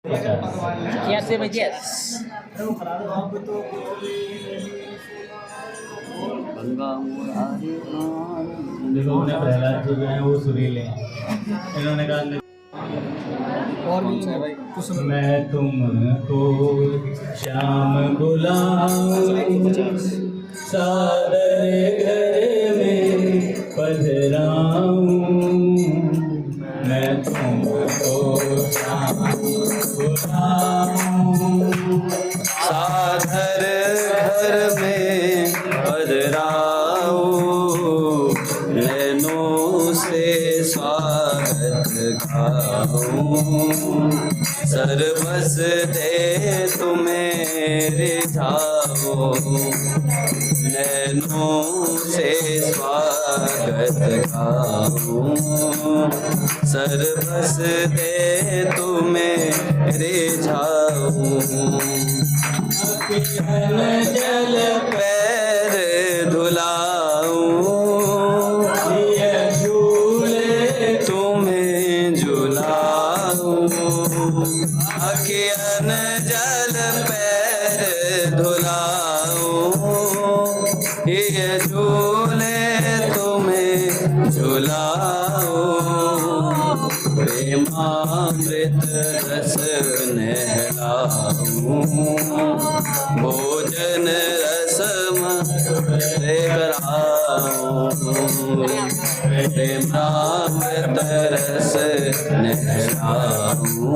कैसे बजेस देखो उन्हें प्रहलाद जी जो हैं वो सुरीले हैं। इन्होंने कहा और भी है भाई कुछ सुनो। मैं तुमको श्याम बुलाऊं सादर घर में पधराऊं। मैं तुमको श्याम बुलाऊं सादर घर में पधराऊं। नैनों से स्वागत गाऊं। सर्वस दे तुम्हें रिझाओ। नैनों से स्वागत गाऊं। सर्वस दे तुम्हें रिझाऊं। जल पैर धुलाऊं। झूले तुम्हें झुलाऊं। अखियन जल पैर धुलाऊं। ये झूले तुम्हें झुलाऊं। प्रेमामृत रस नहलाऊं। भोजन रसम कराऊं। प्रेमामृत रस नहलाऊं।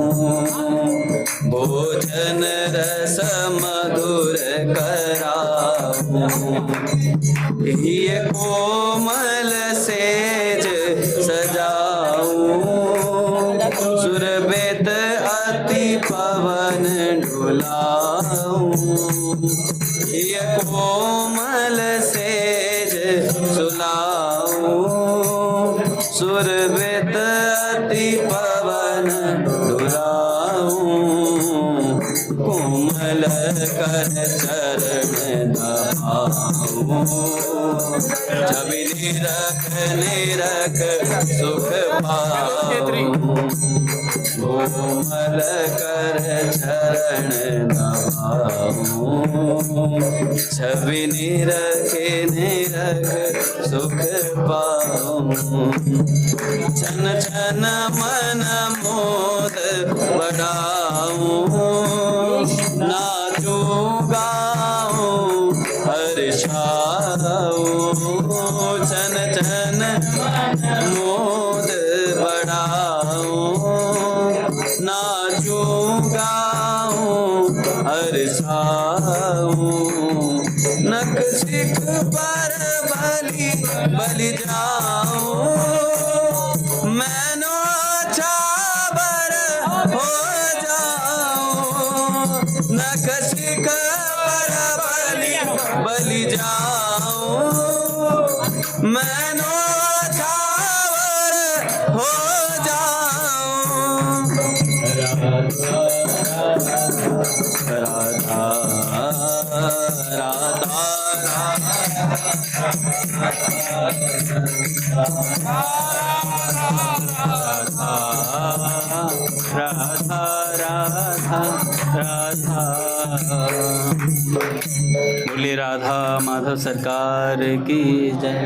भोजन रस मधुर कराऊं। ये कोमल सेज सजाऊं। सुरबेत अति पवन डुलाऊं। ये कोमल सेज सुलाऊं। सुरबेत अति पवन डुलाऊं। कोमल कर चरण दबाऊं। छवि निरख सुख पाऊं। कोमल कर चरण दबाऊं। छवि निरख सुख पाऊं। छन छन मन मोद बढ़ाऊं। नाचूं गाऊं हर्षाऊं। छन छन मोद बढ़ाऊं। नाचूं गाऊं हर्षाऊं। नख सिख पर बलि जाऊं। मैनो छाबर हो जाऊं। नख सिख पर बलि जाऊं। मैनो छाबर हो जाऊं। राधा राधा राधा राधा राधा। बोले राधा माधव सरकार की जय।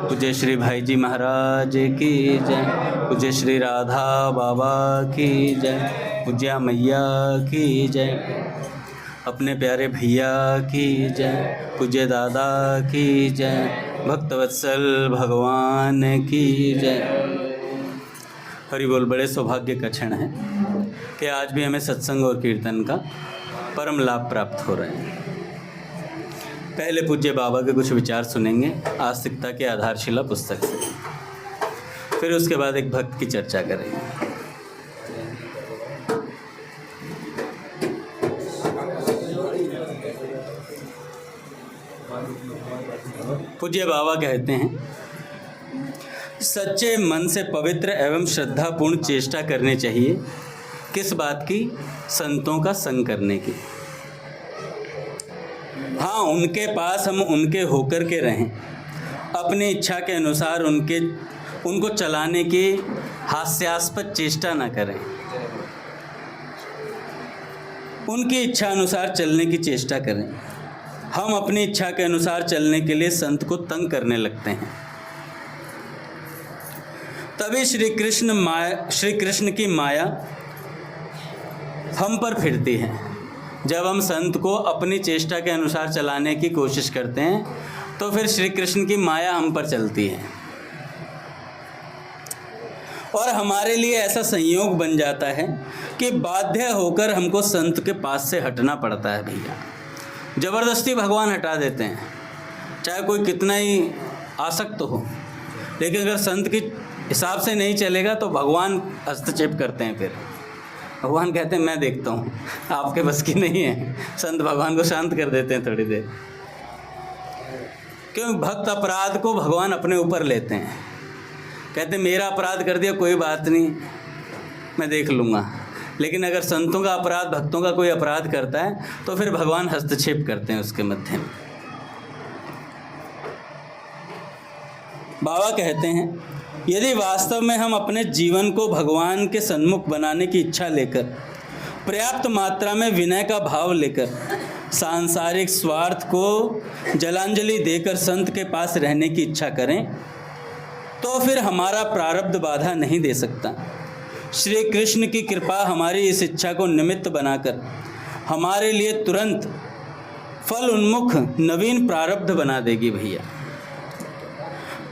पूज्य श्री भाई जी महाराज की जय। पूज्य श्री राधा बाबा की जय। पूज्या मैया की जय। अपने प्यारे भैया की जय। पूज्य दादा की जय। भक्तवत्सल भगवान की जय। हरि बोल। बड़े सौभाग्य का क्षण है कि आज भी हमें सत्संग और कीर्तन का परम लाभ प्राप्त हो रहे हैं। पहले पूज्य बाबा के कुछ विचार सुनेंगे आस्तिकता के आधारशिला पुस्तक से, फिर उसके बाद एक भक्त की चर्चा करेंगे। पूज्य बाबा कहते हैं, सच्चे मन से पवित्र एवं श्रद्धापूर्ण चेष्टा करनी चाहिए। किस बात की? संतों का संग करने की। हाँ, उनके पास हम उनके होकर के रहें, अपनी इच्छा के अनुसार उनको चलाने की हास्यास्पद चेष्टा न करें। उनकी इच्छा अनुसार चलने की चेष्टा करें। हम अपनी इच्छा के अनुसार चलने के लिए संत को तंग करने लगते हैं। तभी श्री कृष्ण की माया हम पर फिरती है। जब हम संत को अपनी चेष्टा के अनुसार चलाने की कोशिश करते हैं तो फिर श्री कृष्ण की माया हम पर चलती है और हमारे लिए ऐसा संयोग बन जाता है कि बाध्य होकर हमको संत के पास से हटना पड़ता है भैया। ज़बरदस्ती भगवान हटा देते हैं, चाहे कोई कितना ही आसक्त हो, लेकिन अगर संत के हिसाब से नहीं चलेगा तो भगवान हस्तक्षेप करते हैं। फिर भगवान कहते हैं मैं देखता हूँ, आपके बस की नहीं है। संत भगवान को शांत कर देते हैं थोड़ी देर, क्योंकि भक्त अपराध को भगवान अपने ऊपर लेते हैं। कहते मेरा अपराध कर दिया, कोई बात नहीं, मैं देख लूँगा। लेकिन अगर संतों का अपराध, भक्तों का कोई अपराध करता है तो फिर भगवान हस्तक्षेप करते हैं उसके मध्य में। बाबा कहते हैं यदि वास्तव में हम अपने जीवन को भगवान के सन्मुख बनाने की इच्छा लेकर, पर्याप्त मात्रा में विनय का भाव लेकर, सांसारिक स्वार्थ को जलांजलि देकर संत के पास रहने की इच्छा करें तो फिर हमारा प्रारब्ध बाधा नहीं दे सकता। श्री कृष्ण की कृपा हमारी इस इच्छा को निमित्त बनाकर हमारे लिए तुरंत फल उन्मुख नवीन प्रारब्ध बना देगी भैया।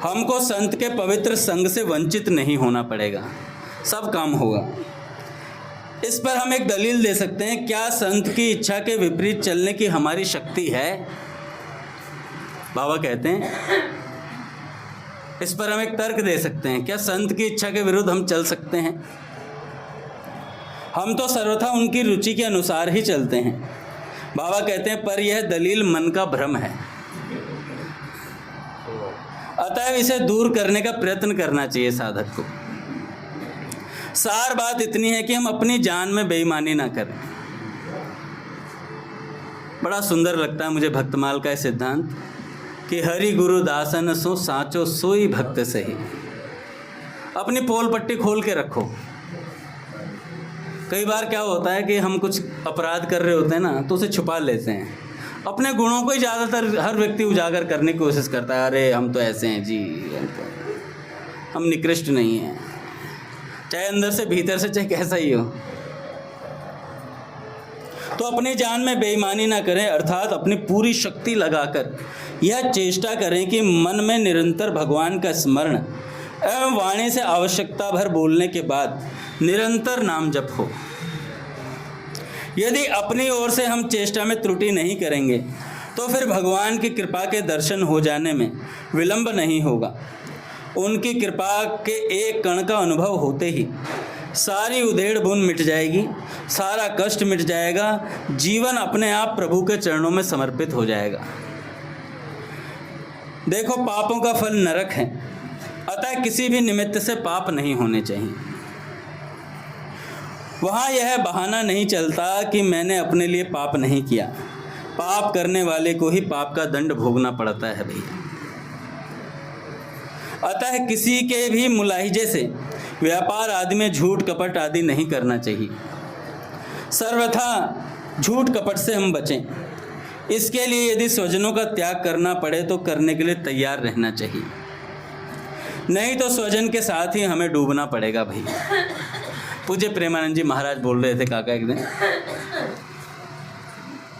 हमको संत के पवित्र संग से वंचित नहीं होना पड़ेगा, सब काम होगा। इस पर हम एक दलील दे सकते हैं, क्या संत की इच्छा के विपरीत चलने की हमारी शक्ति है? बाबा कहते हैं इस पर हम एक तर्क दे सकते हैं, क्या संत की इच्छा के विरुद्ध हम चल सकते हैं? हम तो सर्वथा उनकी रुचि के अनुसार ही चलते हैं। बाबा कहते हैं पर यह दलील मन का भ्रम है, अतएव इसे दूर करने का प्रयत्न करना चाहिए साधक को। सार बात इतनी है कि हम अपनी जान में बेईमानी ना करें। बड़ा सुंदर लगता है मुझे भक्तमाल का सिद्धांत कि हरि गुरु दासन सो साचो सोई भक्त सही। अपनी पोल पट्टी खोल के रखो। कई बार क्या होता है कि हम कुछ अपराध कर रहे होते हैं ना तो उसे छुपा लेते हैं। अपने गुणों को ही ज़्यादातर हर व्यक्ति उजागर करने की कोशिश करता है। अरे हम तो ऐसे हैं जी, हम निकृष्ट नहीं हैं, चाहे अंदर से भीतर से चाहे कैसा ही हो। तो अपनी जान में बेईमानी ना करें, अर्थात अपनी पूरी शक्ति लगाकर यह चेष्टा करें कि मन में निरंतर भगवान का स्मरण एवं वाणी से आवश्यकता भर बोलने के बाद निरंतर नाम जप हो। यदि अपनी ओर से हम चेष्टा में त्रुटि नहीं करेंगे तो फिर भगवान की कृपा के दर्शन हो जाने में विलंब नहीं होगा। उनकी कृपा के एक कण का अनुभव होते ही सारी उधेड़ बुन मिट जाएगी, सारा कष्ट मिट जाएगा, जीवन अपने आप प्रभु के चरणों में समर्पित हो जाएगा। देखो पापों का फल नरक है, अतः किसी भी निमित्त से पाप नहीं होने चाहिए। वहाँ यह बहाना नहीं चलता कि मैंने अपने लिए पाप नहीं किया। पाप करने वाले को ही पाप का दंड भोगना पड़ता है भैया। अतः किसी के भी मुलाहिजे से, व्यापार आदि में झूठ कपट आदि नहीं करना चाहिए। सर्वथा झूठ कपट से हम बचें। इसके लिए यदि स्वजनों का त्याग करना पड़े तो करने के लिए तैयार रहना चाहिए, नहीं तो स्वजन के साथ ही हमें डूबना पड़ेगा भैया। पूज्य प्रेमानंद जी महाराज बोल रहे थे काका एक दिन,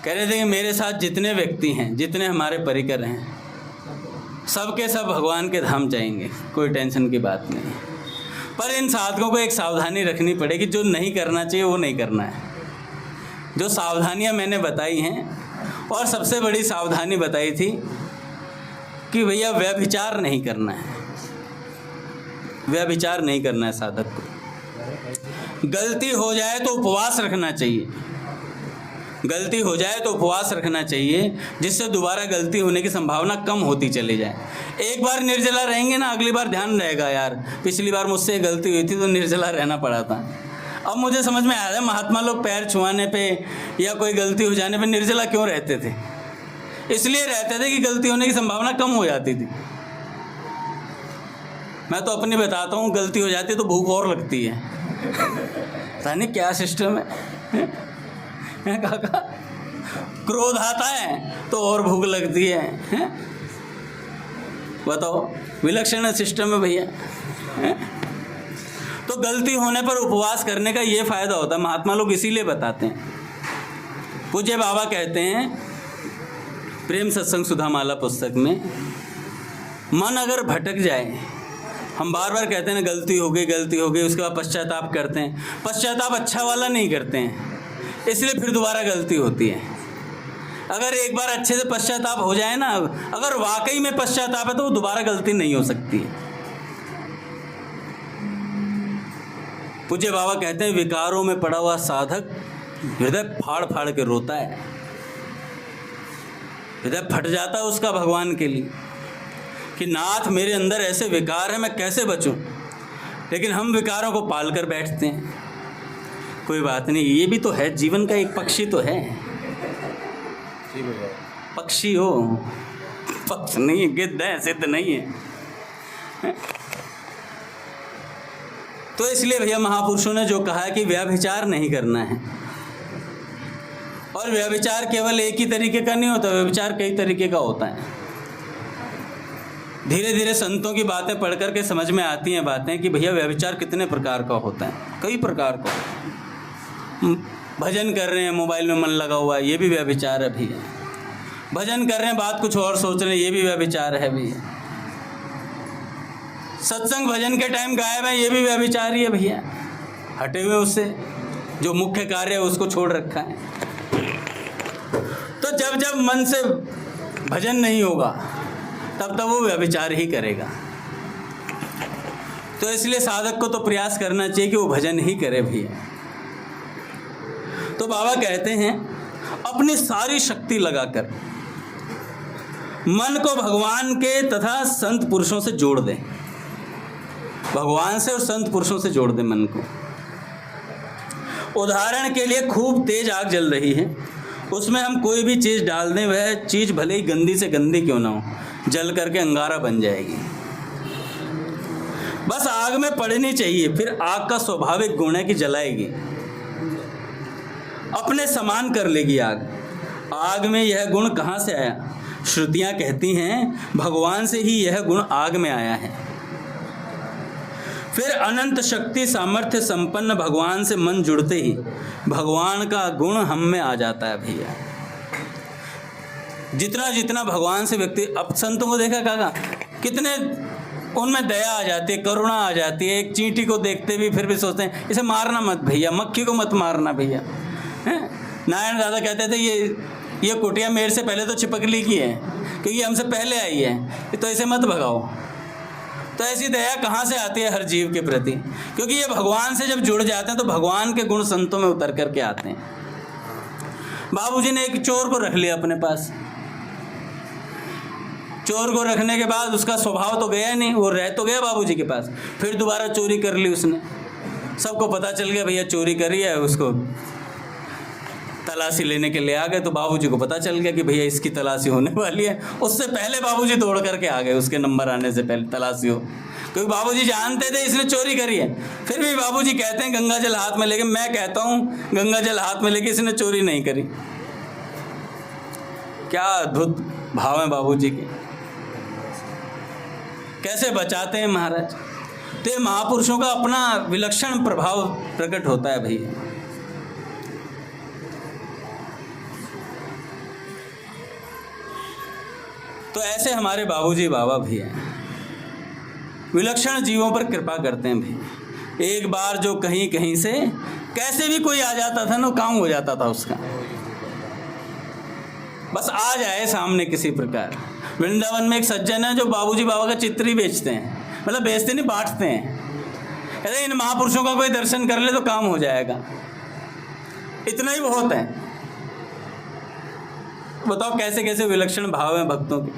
कह रहे थे कि मेरे साथ जितने व्यक्ति हैं, जितने हमारे परिकर हैं, सबके सब भगवान के धाम जाएंगे, कोई टेंशन की बात नहीं। पर इन साधकों को एक सावधानी रखनी पड़ेगी, जो नहीं करना चाहिए वो नहीं करना है। जो सावधानियां मैंने बताई हैं, और सबसे बड़ी सावधानी बताई थी कि भैया व्यभिचार नहीं करना है। व्यभिचार नहीं करना है साधक को। गलती हो जाए तो उपवास रखना चाहिए, गलती हो जाए तो उपवास रखना चाहिए, जिससे दोबारा गलती होने की संभावना कम होती चली जाए। एक बार निर्जला रहेंगे ना, अगली बार ध्यान रहेगा यार पिछली बार मुझसे गलती हुई थी तो निर्जला रहना पड़ा था। अब मुझे समझ में आया है महात्मा लोग पैर छुआने पे या कोई गलती हो जाने पे निर्जला क्यों रहते थे। इसलिए रहते थे कि गलती होने की संभावना कम हो जाती थी। मैं तो अपनी बताता हूँ, गलती हो जाती है तो भूख और लगती है। पता नहीं क्या सिस्टम है, हैं काका? क्रोध आता है तो और भूख लगती है, हैं? बताओ, विलक्षण सिस्टम है भैया, हैं? तो गलती होने पर उपवास करने का ये फायदा होता है, महात्मा लोग इसीलिए बताते हैं। पूज्य बाबा कहते हैं प्रेम सत्संग सुधामाला पुस्तक में, मन अगर भटक जाए, हम बार बार कहते हैं ना गलती हो गई, उसके बाद पश्चाताप करते हैं। पश्चाताप अच्छा वाला नहीं करते हैं, इसलिए फिर दोबारा गलती होती है। अगर एक बार अच्छे से पश्चाताप हो जाए ना, अगर वाकई में पश्चाताप है तो वो दोबारा गलती नहीं हो सकती है। पूज्य बाबा कहते हैं विकारों में पड़ा हुआ साधक हृदय फाड़ फाड़ के रोता है, हृदय फट जाता है उसका भगवान के लिए कि नाथ मेरे अंदर ऐसे विकार है, मैं कैसे बचूं। लेकिन हम विकारों को पाल कर बैठते हैं। कोई बात नहीं, ये भी तो है, जीवन का एक पक्षी तो है। पक्षी हो, पक्ष नहीं, गिद्ध है, सिद्ध नहीं है। तो इसलिए भैया महापुरुषों ने जो कहा है कि व्यभिचार नहीं करना है, और व्यभिचार केवल एक ही तरीके का नहीं होता, व्यभिचार कई तरीके का होता है। धीरे धीरे संतों की बातें पढ़ कर के समझ में आती हैं बातें कि भैया व्यभिचार कितने प्रकार का होता है, कई प्रकार का। भजन कर रहे हैं, मोबाइल में मन लगा हुआ है, ये भी व्यभिचार है भैया। भजन कर रहे हैं, बात कुछ और सोच रहे हैं, ये भी व्यभिचार है भैया। सत्संग भजन के टाइम गायब है, ये भी व्यभिचार ही है भैया। हटे हुए उससे, जो मुख्य कार्य है उसको छोड़ रखा है। तो जब जब मन से भजन नहीं होगा तब तब वो व्यभिचार ही करेगा। तो इसलिए साधक को तो प्रयास करना चाहिए कि वो भजन ही करे भैया। तो बाबा कहते हैं अपनी सारी शक्ति लगाकर मन को भगवान के तथा संत पुरुषों से जोड़ दें, भगवान से और संत पुरुषों से जोड़ दें मन को। उदाहरण के लिए खूब तेज आग जल रही है, उसमें हम कोई भी चीज़ डाल दें, वह चीज़ भले ही गंदी से गंदी क्यों ना हो, जल करके अंगारा बन जाएगी। बस आग में पड़नी चाहिए, फिर आग का स्वाभाविक गुण है कि जलाएगी, अपने समान कर लेगी आग। आग में यह गुण कहाँ से आया? श्रुतियाँ कहती हैं भगवान से ही यह गुण आग में आया है। फिर अनंत शक्ति सामर्थ्य संपन्न भगवान से मन जुड़ते ही भगवान का गुण हम में आ जाता है भैया। जितना जितना भगवान से व्यक्ति, अब संतों को देखा काका, कितने उनमें दया आ जाती है, करुणा आ जाती है। एक चींटी को देखते भी फिर भी सोचते हैं इसे मारना मत भैया, मक्खी को मत मारना भैया। नारायण दादा कहते थे ये कुटिया मेरे से पहले तो चिपकली की है, क्योंकि हमसे पहले आई है, तो इसे मत भगाओ। तो ऐसी दया कहाँ से आती है हर जीव के प्रति? क्योंकि ये भगवान से जब जुड़ जाते हैं तो भगवान के गुण संतों में उतर करके आते हैं। बाबूजी ने एक चोर को रख लिया अपने पास। चोर को रखने के बाद उसका स्वभाव तो गया नहीं, वो रह तो गया बाबूजी के पास। फिर दोबारा चोरी कर ली उसने, सबको पता चल गया भैया चोरी करी है, उसको तलाशी लेने के लिए आ गए। तो बाबूजी को पता चल गया कि भैया इसकी तलाशी होने वाली है। उससे पहले बाबूजी दौड़ करके आ गए, उसके नंबर आने से पहले तलाशी हो, क्योंकि बाबूजी जानते थे इसने चोरी करी है। फिर भी बाबूजी कहते हैं गंगा जल हाथ में लेके, मैं कहता हूँ गंगा जल हाथ में लेके इसने चोरी नहीं करी। क्या अद्भुत भाव है बाबूजी के, कैसे बचाते हैं महाराज। तो ये महापुरुषों का अपना विलक्षण प्रभाव प्रकट होता है भैया। तो ऐसे हमारे बाबूजी बाबा भी हैं, विलक्षण जीवों पर कृपा करते हैं भैया। एक बार जो कहीं कहीं से कैसे भी कोई आ जाता था ना, काम हो जाता था उसका, बस आ जाए सामने किसी प्रकार। वृंदावन में एक सज्जन है जो बाबूजी बाबा का चित्र ही बेचते हैं, मतलब बेचते नहीं बांटते हैं। अरे इन महापुरुषों का कोई दर्शन कर ले तो काम हो जाएगा, इतना ही बहुत है। बताओ कैसे कैसे विलक्षण भाव हैं भक्तों के।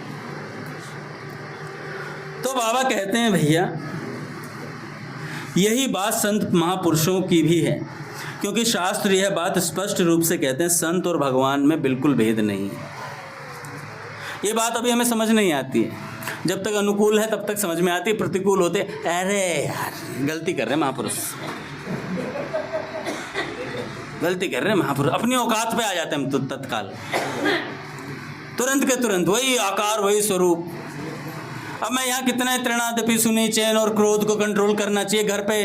तो बाबा कहते हैं भैया यही बात संत महापुरुषों की भी है, क्योंकि शास्त्र यह बात स्पष्ट रूप से कहते हैं संत और भगवान में बिल्कुल भेद नहीं है। ये बात अभी हमें समझ नहीं आती है, जब तक अनुकूल है तब तक समझ में आती है, प्रतिकूल होते अरे यार गलती कर रहे हैं महापुरुष, गलती कर रहे हैं महापुरुष, अपनी औकात पे आ जाते हैं हम तो तत्काल, तुरंत के तुरंत वही आकार वही स्वरूप। अब मैं यहाँ कितना तृणादपि सुनी चैन और क्रोध को कंट्रोल करना चाहिए। घर पे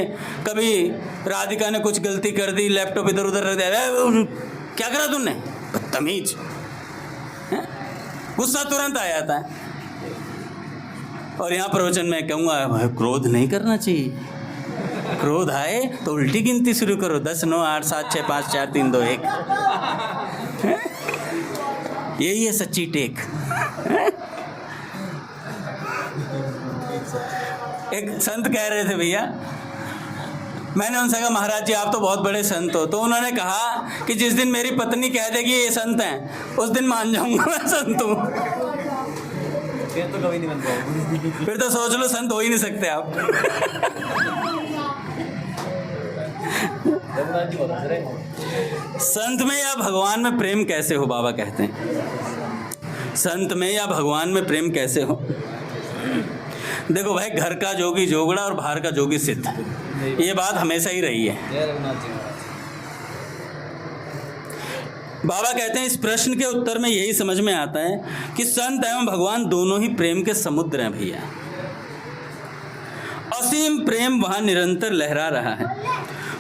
कभी राधिका ने कुछ गलती कर दी, लैपटॉप इधर उधर रख दिया, क्या करा तुमने, बदतमीज, गुस्सा तुरंत आ जाता है। और यहाँ प्रवचन में कहूँगा क्रोध नहीं करना चाहिए, क्रोध आए तो उल्टी गिनती शुरू करो, 10 9 8 7 6 5 4 3 2 1। यही है सच्ची टेक। एक संत कह रहे थे भैया, मैंने उनसे कहा महाराज जी आप तो बहुत बड़े संत हो, तो उन्होंने कहा कि जिस दिन मेरी पत्नी कह देगी ये संत हैं उस दिन मान जाऊंगा मैं संत हूँ। फिर तो कभी नहीं बन पाएगा। फिर तो सोच लो संत हो ही नहीं सकते आप। संत में या भगवान में प्रेम कैसे हो, बाबा कहते हैं संत में या भगवान में प्रेम कैसे हो। देखो भाई, घर का जोगी जोगड़ा और बाहर का जोगी सिद्ध, ये बात हमेशा ही रही है। बाबा कहते हैं इस प्रश्न के उत्तर में यही समझ में आता है कि संत एवं भगवान दोनों ही प्रेम के समुद्र हैं भैया। असीम प्रेम वहाँ निरंतर लहरा रहा है।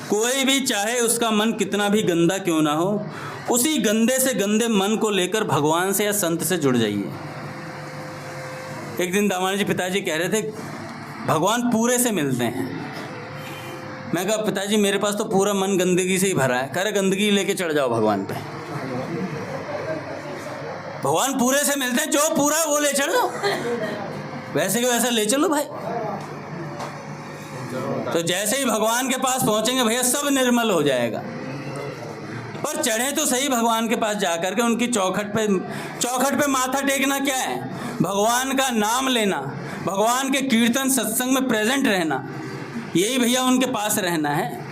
कोई भी चाहे उसका मन कितना भी गंदा क्यों ना हो, उसी गंदे से गंदे मन को लेकर भगवान से या संत से जुड़ जाइए। एक दिन दामानी जी पिताजी कह रहे थे भगवान पूरे से मिलते हैं। मैं कहा पिताजी मेरे पास तो पूरा मन गंदगी से ही भरा है। कह रहे गंदगी लेके चढ़ जाओ भगवान पे, भगवान पूरे से मिलते हैं, जो पूरा है वो ले चढ़ जाओ, वैसे के वैसा ले चलो भाई। तो जैसे ही भगवान के पास पहुंचेंगे भैया सब निर्मल हो जाएगा। पर चढ़े तो सही भगवान के पास जाकर के, उनकी चौखट पे माथा टेकना क्या है, भगवान का नाम लेना, भगवान के कीर्तन सत्संग में प्रेजेंट रहना, यही भैया उनके पास रहना है।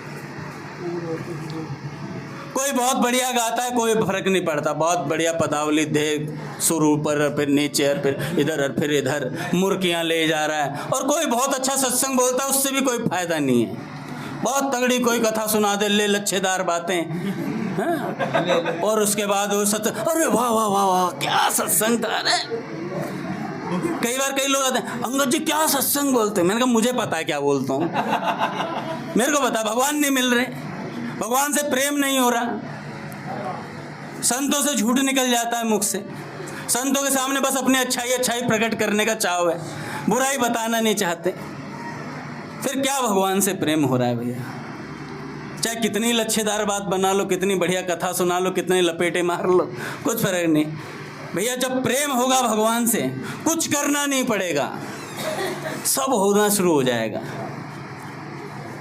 कोई बहुत बढ़िया गाता है, कोई फर्क नहीं पड़ता, बहुत बढ़िया पदावली दे, सुर ऊपर फिर नीचे और फिर इधर और फिर इधर मुर्कियाँ ले जा रहा है। और कोई बहुत अच्छा सत्संग बोलता है, उससे भी कोई फायदा नहीं है। बहुत तगड़ी कोई कथा सुना दे, ले लच्छेदार बातें, हाँ? और उसके बाद वो अरे वाह वाह वाह वाह क्या सत्संग था। अरे कई बार कई लोग आते हैं अंगद जी क्या सत्संग बोलते हैं। मैंने कहा मुझे पता है क्या बोलता हूँ, मेरे को पता है भगवान नहीं मिल रहे, भगवान से प्रेम नहीं हो रहा, संतों से झूठ निकल जाता है मुख से, संतों के सामने बस अपनी अच्छाई प्रकट करने का चाव है, बुराई बताना नहीं चाहते। फिर क्या भगवान से प्रेम हो रहा है भैया। चाहे कितनी लच्छेदार बात बना लो, कितनी बढ़िया कथा सुना लो, कितने लपेटे मार लो, कुछ फर्क नहीं भैया। जब प्रेम होगा भगवान से कुछ करना नहीं पड़ेगा, सब होना शुरू हो जाएगा,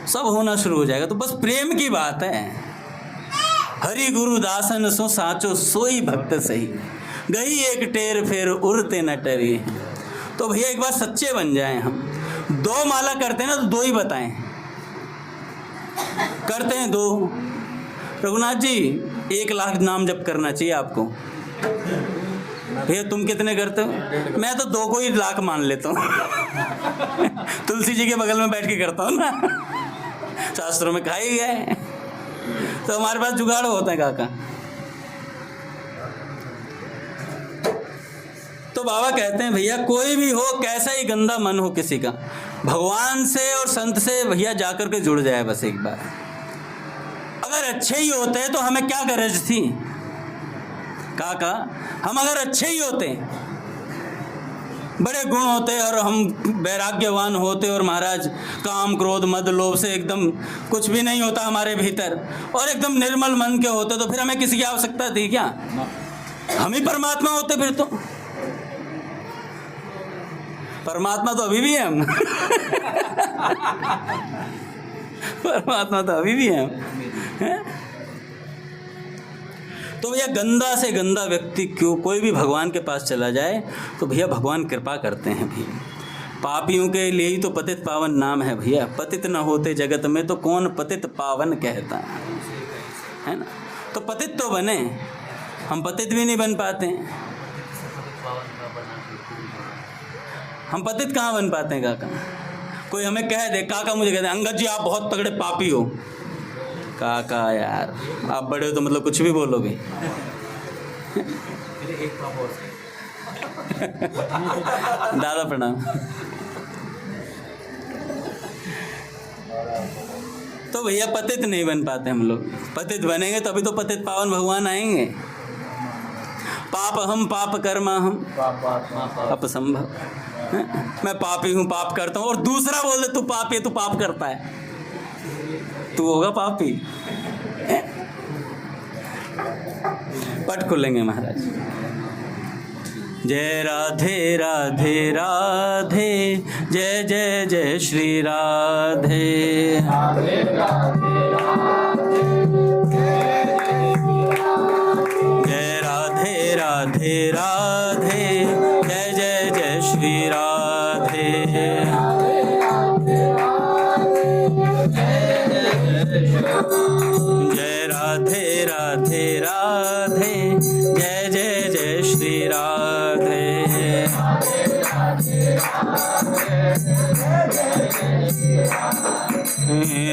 सब होना शुरू हो जाएगा। तो बस प्रेम की बात है। हरि गुरु दासन सो साचो सोई भक्त सही, गई एक टेर फेर उड़ते न टरी। तो भैया एक बार सच्चे बन जाएं हम। 2 माला करते हैं ना तो 2 ही बताएं, करते हैं 2। रघुनाथ जी 1 लाख नाम जप करना चाहिए आपको। भैया तुम कितने करते हो? मैं तो 2 को ही लाख मान लेता हूँ। तुलसी जी के बगल में बैठ के करता हूँ ना, शास्त्रों में कहा ही गया है। तो हमारे पास जुगाड़ होता है काका। तो बाबा कहते हैं भैया कोई भी हो, कैसा ही गंदा मन हो किसी का, भगवान से और संत से भैया जाकर के जुड़ जाए बस एक बार। अगर अच्छे ही होते तो हमें क्या गरज थी काका, हम अगर अच्छे ही होते, बड़े गुण होते और हम वैराग्यवान होते और महाराज काम क्रोध मद लोभ से एकदम कुछ भी नहीं होता हमारे भीतर और एकदम निर्मल मन के होते, तो फिर हमें किसी की आवश्यकता थी क्या? हम ही परमात्मा होते फिर तो। परमात्मा तो अभी भी है हम। परमात्मा तो अभी भी है हम। तो भैया गंदा से गंदा व्यक्ति क्यों, कोई भी भगवान के पास चला जाए तो भैया भगवान कृपा करते हैं भैया। पापियों के लिए ही तो पतित पावन नाम है भैया। पतित न होते जगत में तो कौन पतित पावन कहता है ना। तो पतित तो बने, हम पतित भी नहीं बन पाते हैं। हम पतित कहाँ बन पाते हैं काका? कोई हमें कह दे, काका मुझे कह दे अंगद जी आप बहुत तगड़े पापी हो, काका यार, आप बड़े हो तो मतलब कुछ भी बोलोगे। मेरे एक पापा और दादा प्रणाम। तो भैया पतित नहीं बन पाते हम लोग, पतित बनेंगे तभी तो पतित पावन भगवान आएंगे। पाप हम पाप कर्मा हम अपसंभव। मैं पापी हूँ, पाप करता हूँ, और दूसरा बोल दे तू पापी है, तू पाप करता है, तू होगा पापी। पट खुलेंगे महाराज। जय राधे राधे राधे, जय जय जय श्री राधे। जय राधे राधे राधे, जय जय जय श्री राधे। जय राधे राधे राधे, जय जय जय श्री राधे।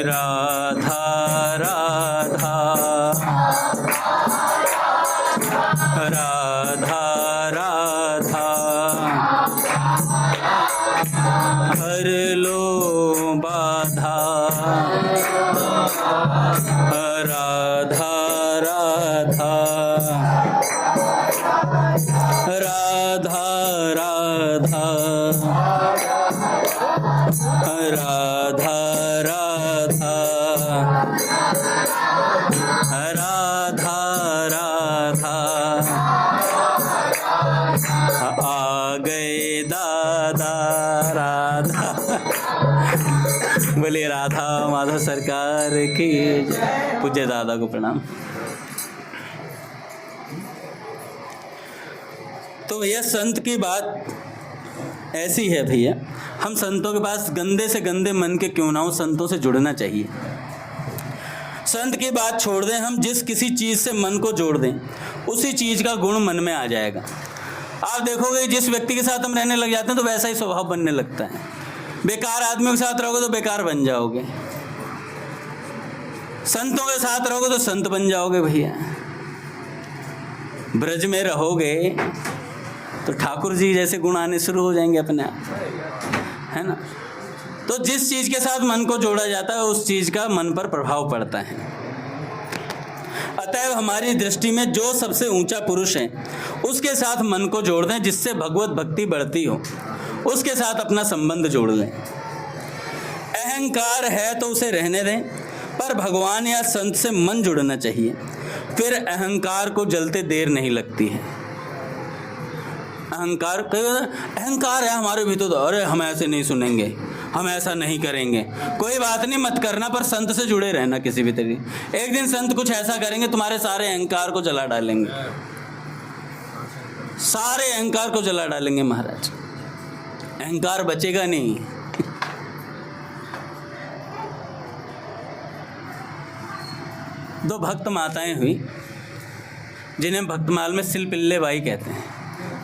राधा राधा राधा राधा, हर लो बाधा। राधा राधा राधा राधा राधा राधा राधा राधा, आ गए दादा राधा। बोलिए राधा माधव सरकार की जय। पूज्य दादा को प्रणाम। तो भैया संत की बात ऐसी है भैया, हम संतों के पास गंदे से गंदे मन के क्यों ना हो, संतों से जुड़ना चाहिए। संत की बात छोड़ दें, हम जिस किसी चीज़ से मन को जोड़ दें उसी चीज़ का गुण मन में आ जाएगा। आप देखोगे जिस व्यक्ति के साथ हम रहने लग जाते हैं तो वैसा ही स्वभाव बनने लगता है। बेकार आदमियों के साथ रहोगे तो बेकार बन जाओगे, संतों के साथ रहोगे तो संत बन जाओगे भैया। ब्रज में रहोगे तो ठाकुर जी जैसे गुण आने शुरू हो जाएंगे अपने आप, है ना। तो जिस चीज़ के साथ मन को जोड़ा जाता है उस चीज़ का मन पर प्रभाव पड़ता है। अतएव हमारी दृष्टि में जो सबसे ऊंचा पुरुष है उसके साथ मन को जोड़ दें, जिससे भगवत भक्ति बढ़ती हो, उसके साथ अपना संबंध जोड़ लें। अहंकार है तो उसे रहने दें, पर भगवान या संत से मन जुड़ना चाहिए, फिर अहंकार को जलते देर नहीं लगती है। अहंकार है हमारे भीतर, तो अरे हम ऐसे नहीं सुनेंगे, हम ऐसा नहीं करेंगे। कोई बात नहीं, मत करना, पर संत से जुड़े रहना किसी भी तरीके। एक दिन संत कुछ ऐसा करेंगे तुम्हारे सारे अहंकार को जला डालेंगे, सारे अहंकार को जला डालेंगे महाराज। अहंकार बचेगा नहीं। दो भक्त माताएं हुई जिन्हें भक्तमाल में सिलपिल्ले बाई कहते हैं,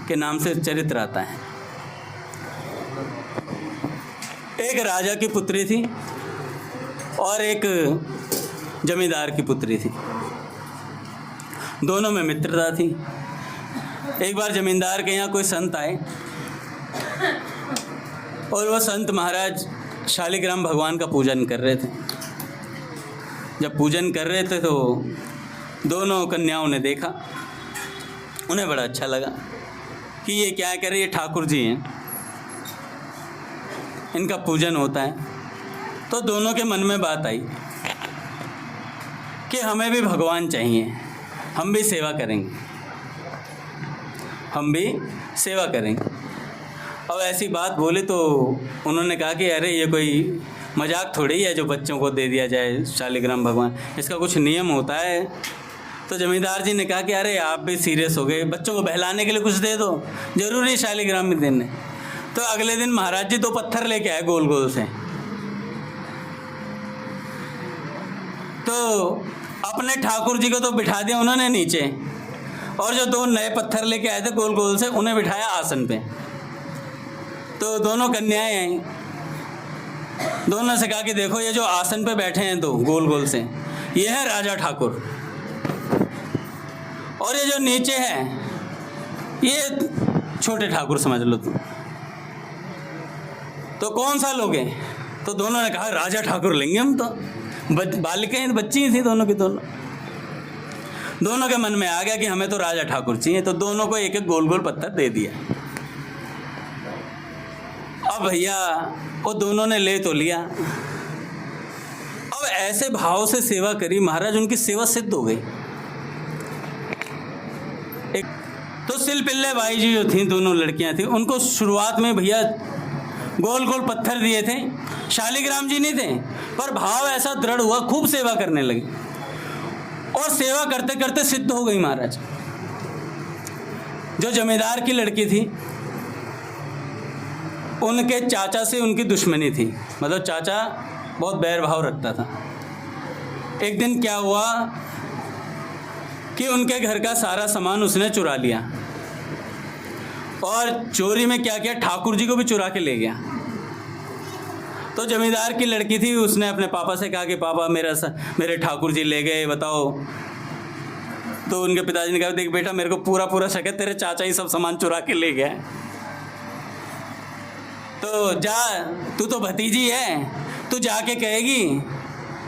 के नाम से चरित्र आता है। एक राजा की पुत्री थी और एक जमींदार की पुत्री थी। दोनों में मित्रता थी। एक बार जमींदार के यहाँ कोई संत आए और वह संत महाराज शालिग्राम भगवान का पूजन कर रहे थे। जब पूजन कर रहे थे तो दोनों कन्याओं ने देखा, उन्हें बड़ा अच्छा लगा कि ये क्या कर रहे, ये ठाकुर जी हैं, इनका पूजन होता है। तो दोनों के मन में बात आई कि हमें भी भगवान चाहिए, हम भी सेवा करेंगे, हम भी सेवा करेंगे। अब ऐसी बात बोले तो उन्होंने कहा कि अरे ये कोई मजाक थोड़ी है जो बच्चों को दे दिया जाए शालिग्राम भगवान, इसका कुछ नियम होता है। तो जमींदार जी ने कहा कि अरे आप भी सीरियस हो गए, बच्चों को बहलाने के लिए कुछ दे दो, जरूरी शालिग्राम में देने। तो अगले दिन महाराज जी 2 पत्थर लेके आए गोल गोल से। तो अपने ठाकुर जी को तो बिठा दिया उन्होंने नीचे, और जो 2 नए पत्थर लेके आए थे गोल गोल से उन्हें बिठाया आसन पे। तो दोनों कन्याएं आई, दोनों से कहा कि देखो ये जो आसन पे बैठे हैं 2 गोल गोल से, ये है राजा ठाकुर, और ये जो नीचे है ये छोटे ठाकुर समझ लो तुम। तो कौन सा लोगे? तो दोनों ने कहा राजा ठाकुर लेंगे हम तो। बालिकाएं बच्ची ही थी दोनों की दोनों। दोनों के मन में आ गया कि हमें तो राजा ठाकुर चाहिए, तो दोनों को एक एक गोल गोल पत्थर दे दिया। अब भैया वो दोनों ने ले तो लिया। अब ऐसे भाव से सेवा करी महाराज, उनकी सेवा सिद्ध हो गई। एक तो सिलपिल्ले बाई जी जो थी, दोनों लड़कियां थी, उनको शुरुआत में भैया गोल गोल पत्थर दिए थे। शालिग्राम जी नहीं थे, पर भाव ऐसा दृढ़ हुआ, खूब सेवा करने लगी और सेवा करते करते सिद्ध हो गई महाराज। जो जमींदार की लड़की थी, उनके चाचा से उनकी दुश्मनी थी, मतलब चाचा बहुत बैर भाव रखता था। एक दिन क्या हुआ कि उनके घर का सारा सामान उसने चुरा लिया, और चोरी में क्या किया, ठाकुर जी को भी चुरा के ले गया। तो जमींदार की लड़की थी, उसने अपने पापा से कहा कि पापा मेरे ठाकुर जी ले गए, बताओ। तो उनके पिताजी ने कहा देख बेटा, मेरे को पूरा शक है तेरे चाचा ही सब सामान चुरा के ले गया। तो जा, तू तो भतीजी है, तू जाके कहेगी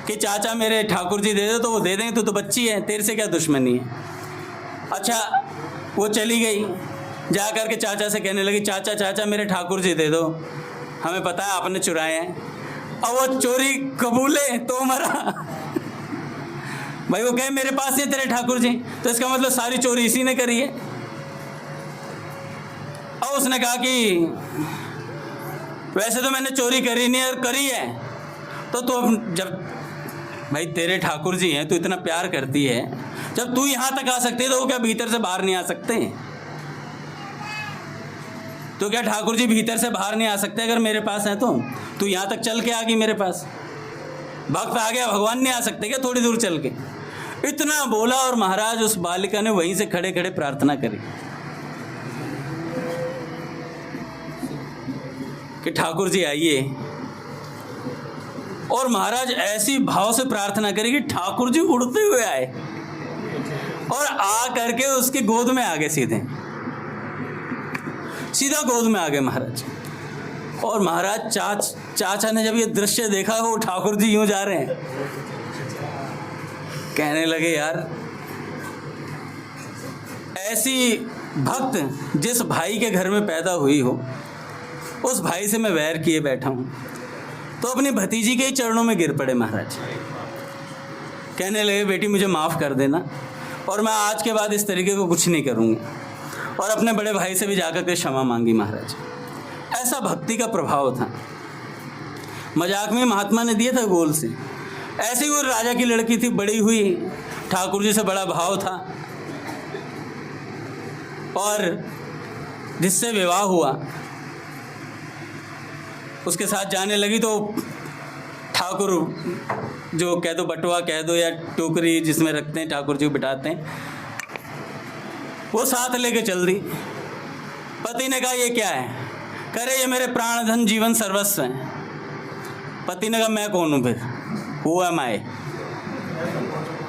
कि चाचा मेरे ठाकुर जी दे दो, तो वो दे देंगे, तू तो बच्ची है, तेरे से क्या दुश्मनी है। अच्छा, वो चली गई, जा कर के चाचा से कहने लगी चाचा चाचा मेरे ठाकुर जी दे दो, हमें पता है आपने चुराए हैं। अब वो चोरी कबूले तो मरा। भाई वो कहे मेरे पास ही तेरे ठाकुर जी, तो इसका मतलब सारी चोरी इसी ने करी है। अब उसने कहा कि वैसे तो मैंने चोरी करी नहीं और करी है, तो जब भाई तेरे ठाकुर जी हैं, तू इतना प्यार करती है, जब तू यहाँ तक आ सकती है तो वो क्या भीतर से बाहर नहीं आ सकते? तो क्या ठाकुर जी भीतर से बाहर नहीं आ सकते अगर मेरे पास है तो? तू यहाँ तक चल के आ गई मेरे पास, भक्त आ गया, भगवान नहीं आ सकते क्या थोड़ी दूर चल के? इतना बोला और महाराज उस बालिका ने वहीं से खड़े खड़े प्रार्थना करी कि ठाकुर जी आइए। और महाराज ऐसी भाव से प्रार्थना करी कि ठाकुर जी उड़ते हुए आए और आ करके उसकी गोद में आ गए, सीधा गोद में आ गए महाराज। और महाराज चाचा ने जब ये दृश्य देखा, वो ठाकुर जी यूं जा रहे हैं, कहने लगे यार ऐसी भक्त जिस भाई के घर में पैदा हुई हो, उस भाई से मैं वैर किए बैठा हूं। तो अपनी भतीजी के ही चरणों में गिर पड़े महाराज, कहने लगे बेटी मुझे माफ़ कर देना, और मैं आज के बाद इस तरीके को कुछ नहीं करूँगा। और अपने बड़े भाई से भी जाकर के क्षमा मांगी महाराज। ऐसा भक्ति का प्रभाव था। मजाक में महात्मा ने दिया था गोल से। ऐसी वो राजा की लड़की थी, बड़ी हुई, ठाकुर जी से बड़ा भाव था, और जिससे विवाह हुआ उसके साथ जाने लगी, तो ठाकुर जो कह दो, बटुआ कह दो या टोकरी जिसमें रखते हैं ठाकुर जी को बिठाते हैं, वो साथ लेके चल दी। पति ने कहा ये क्या है? करे ये मेरे प्राण धन जीवन सर्वस्व हैं। पति ने कहा मैं कौन हूँ फिर, हु एम आई?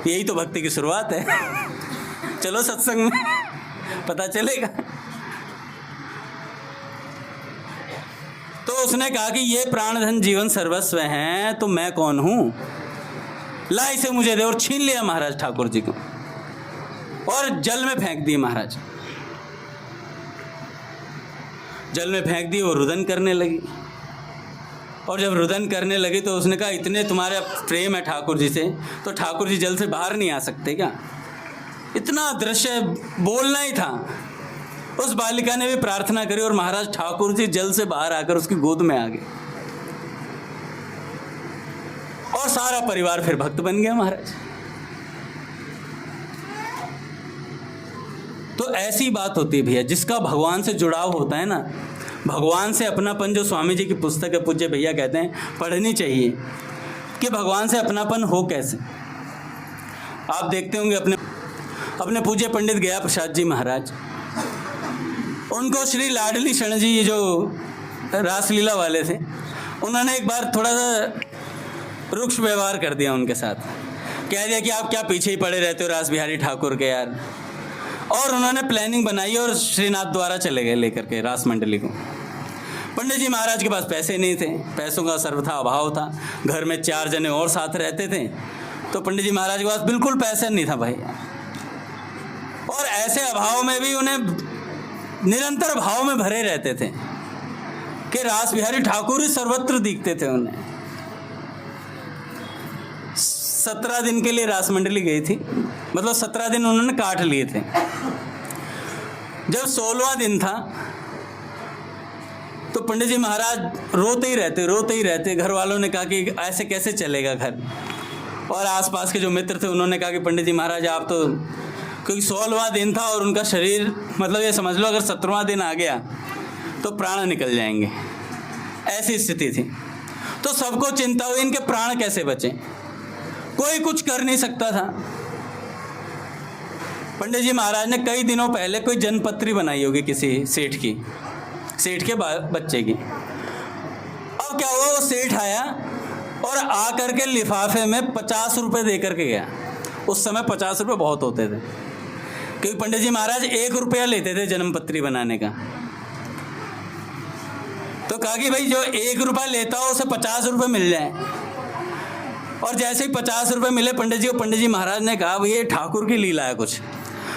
यही तो भक्ति की शुरुआत है। चलो सत्संग में पता चलेगा। तो उसने कहा कि ये प्राण धन जीवन सर्वस्व हैं, तो मैं कौन हूँ? ला इसे मुझे दे। और छीन लिया महाराज ठाकुर जी को और जल में फेंक दिए महाराज। जल में फेंक दी, वो रुदन करने लगी। और जब रुदन करने लगी तो उसने कहा इतने तुम्हारा प्रेम है ठाकुर जी से, तो ठाकुर जी जल से बाहर नहीं आ सकते क्या? इतना दृश्य बोलना ही था। उस बालिका ने भी प्रार्थना करी और महाराज ठाकुर जी जल से बाहर आकर उसकी गोद में आ गए, और सारा परिवार फिर भक्त बन गया महाराज। तो ऐसी बात होती है भैया, जिसका भगवान से जुड़ाव होता है ना, भगवान से अपनापन, जो स्वामी जी की पुस्तक है, पूज्य भैया कहते हैं पढ़नी चाहिए कि भगवान से अपनापन हो कैसे। आप देखते होंगे अपने पूज्य पंडित गया प्रसाद जी महाराज, उनको श्री लाडली शरण जी जो रासलीला वाले थे, उन्होंने एक बार थोड़ा सा रुक्ष व्यवहार कर दिया उनके साथ कह दिया कि आप क्या पीछे ही पड़े रहते हो रास बिहारी ठाकुर के यार। और उन्होंने प्लानिंग बनाई और श्रीनाथ द्वारा चले गए लेकर के रास मंडली को। पंडित जी महाराज के पास पैसे नहीं थे, पैसों का सर्वथा अभाव था, घर में 4 जने और साथ रहते थे, तो पंडित जी महाराज के पास बिल्कुल पैसा नहीं था भाई। और ऐसे अभाव में भी उन्हें निरंतर भाव में भरे रहते थे कि रास बिहारी ठाकुर ही सर्वत्र दिखते थे उन्हें। 17 दिन के लिए रास मंडली गई थी, मतलब 17 दिन उन्होंने काट लिए थे। जब 16वां दिन था तो पंडित जी महाराज रोते ही रहते। घर वालों ने कहा कि ऐसे कैसे चलेगा घर, और आसपास के जो मित्र थे उन्होंने कहा कि पंडित जी महाराज आप तो, क्योंकि 16वां दिन था और उनका शरीर, मतलब ये समझ लो अगर 17वां दिन आ गया तो प्राण निकल जाएंगे, ऐसी स्थिति थी। तो सबको चिंता हुई इनके प्राण कैसे बचे, कोई कुछ कर नहीं सकता था। पंडित जी महाराज ने कई दिनों पहले कोई जनपत्री बनाई होगी किसी सेठ के बच्चे की। अब क्या हुआ, वो सेठ आया और आ करके लिफाफे में 50 रुपये दे करके गया। उस समय 50 रुपये बहुत होते थे, क्योंकि पंडित जी महाराज 1 रुपया लेते थे जन्मपत्री बनाने का। तो कहा कि भाई जो 1 रुपया लेता हो उसे 50 रुपये मिल जाए। और जैसे ही 50 रुपये मिले पंडित जी को, पंडित जी महाराज ने कहा भैया ठाकुर की लीला है कुछ,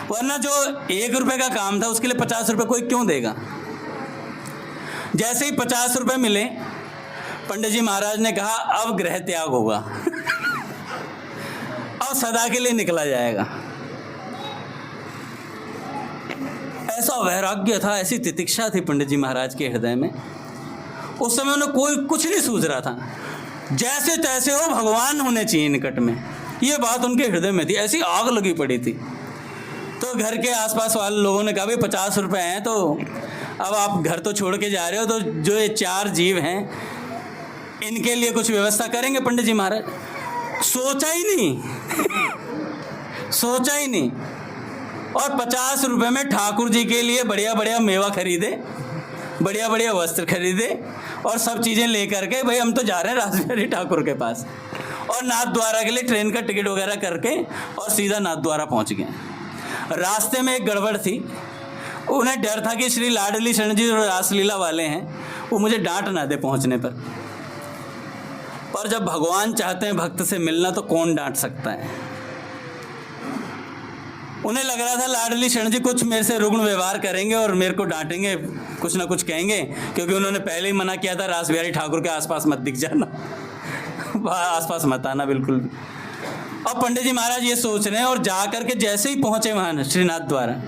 वरना जो 1 रुपये का काम था उसके लिए 50 रुपये कोई क्यों देगा। जैसे ही 50 रुपये मिले पंडित जी महाराज ने कहा अब गृह त्याग होगा अब सदा के लिए निकला जाएगा। ऐसा वैराग्य था, ऐसी तितिक्षा थी पंडित जी महाराज के हृदय में। उस समय उन्हें कोई कुछ नहीं सूझ रहा था, जैसे तैसे हो भगवान होने चाहिए निकट में, ये बात उनके हृदय में थी। ऐसी आग लगी पड़ी थी। तो घर के आसपास वाले लोगों ने कहा भाई 50 रुपये हैं, तो अब आप घर तो छोड़ के जा रहे हो, तो जो ये 4 जीव हैं इनके लिए कुछ व्यवस्था करेंगे। पंडित जी महाराज सोचा ही नहीं और 50 रुपये में ठाकुर जी के लिए बढ़िया बढ़िया मेवा खरीदे, बढ़िया बढ़िया वस्त्र खरीदे और सब चीज़ें ले करके भाई हम तो जा रहे हैं रास बिहारी ठाकुर के पास, और नाथ द्वारा के लिए ट्रेन का टिकट वगैरह करके और सीधा नाथ द्वारा पहुंच गए। रास्ते में एक गड़बड़ थी, उन्हें डर था कि श्री लाडली शरण जी जो रासलीला वाले हैं वो मुझे डांट ना दे पहुंचने पर जब भगवान चाहते हैं भक्त से मिलना तो कौन डांट सकता है। उन्हें लग रहा था लाडली शरण जी कुछ मेरे से रुग्ण व्यवहार करेंगे और मेरे को डांटेंगे, कुछ ना कुछ कहेंगे, क्योंकि उन्होंने पहले ही मना किया था रास बिहारी ठाकुर के आसपास मत दिख जाना, आसपास मत आना बिल्कुल भी। अब पंडित जी महाराज ये सोच रहे हैं और जा करके जैसे ही पहुंचे वहाँ श्रीनाथ द्वारा,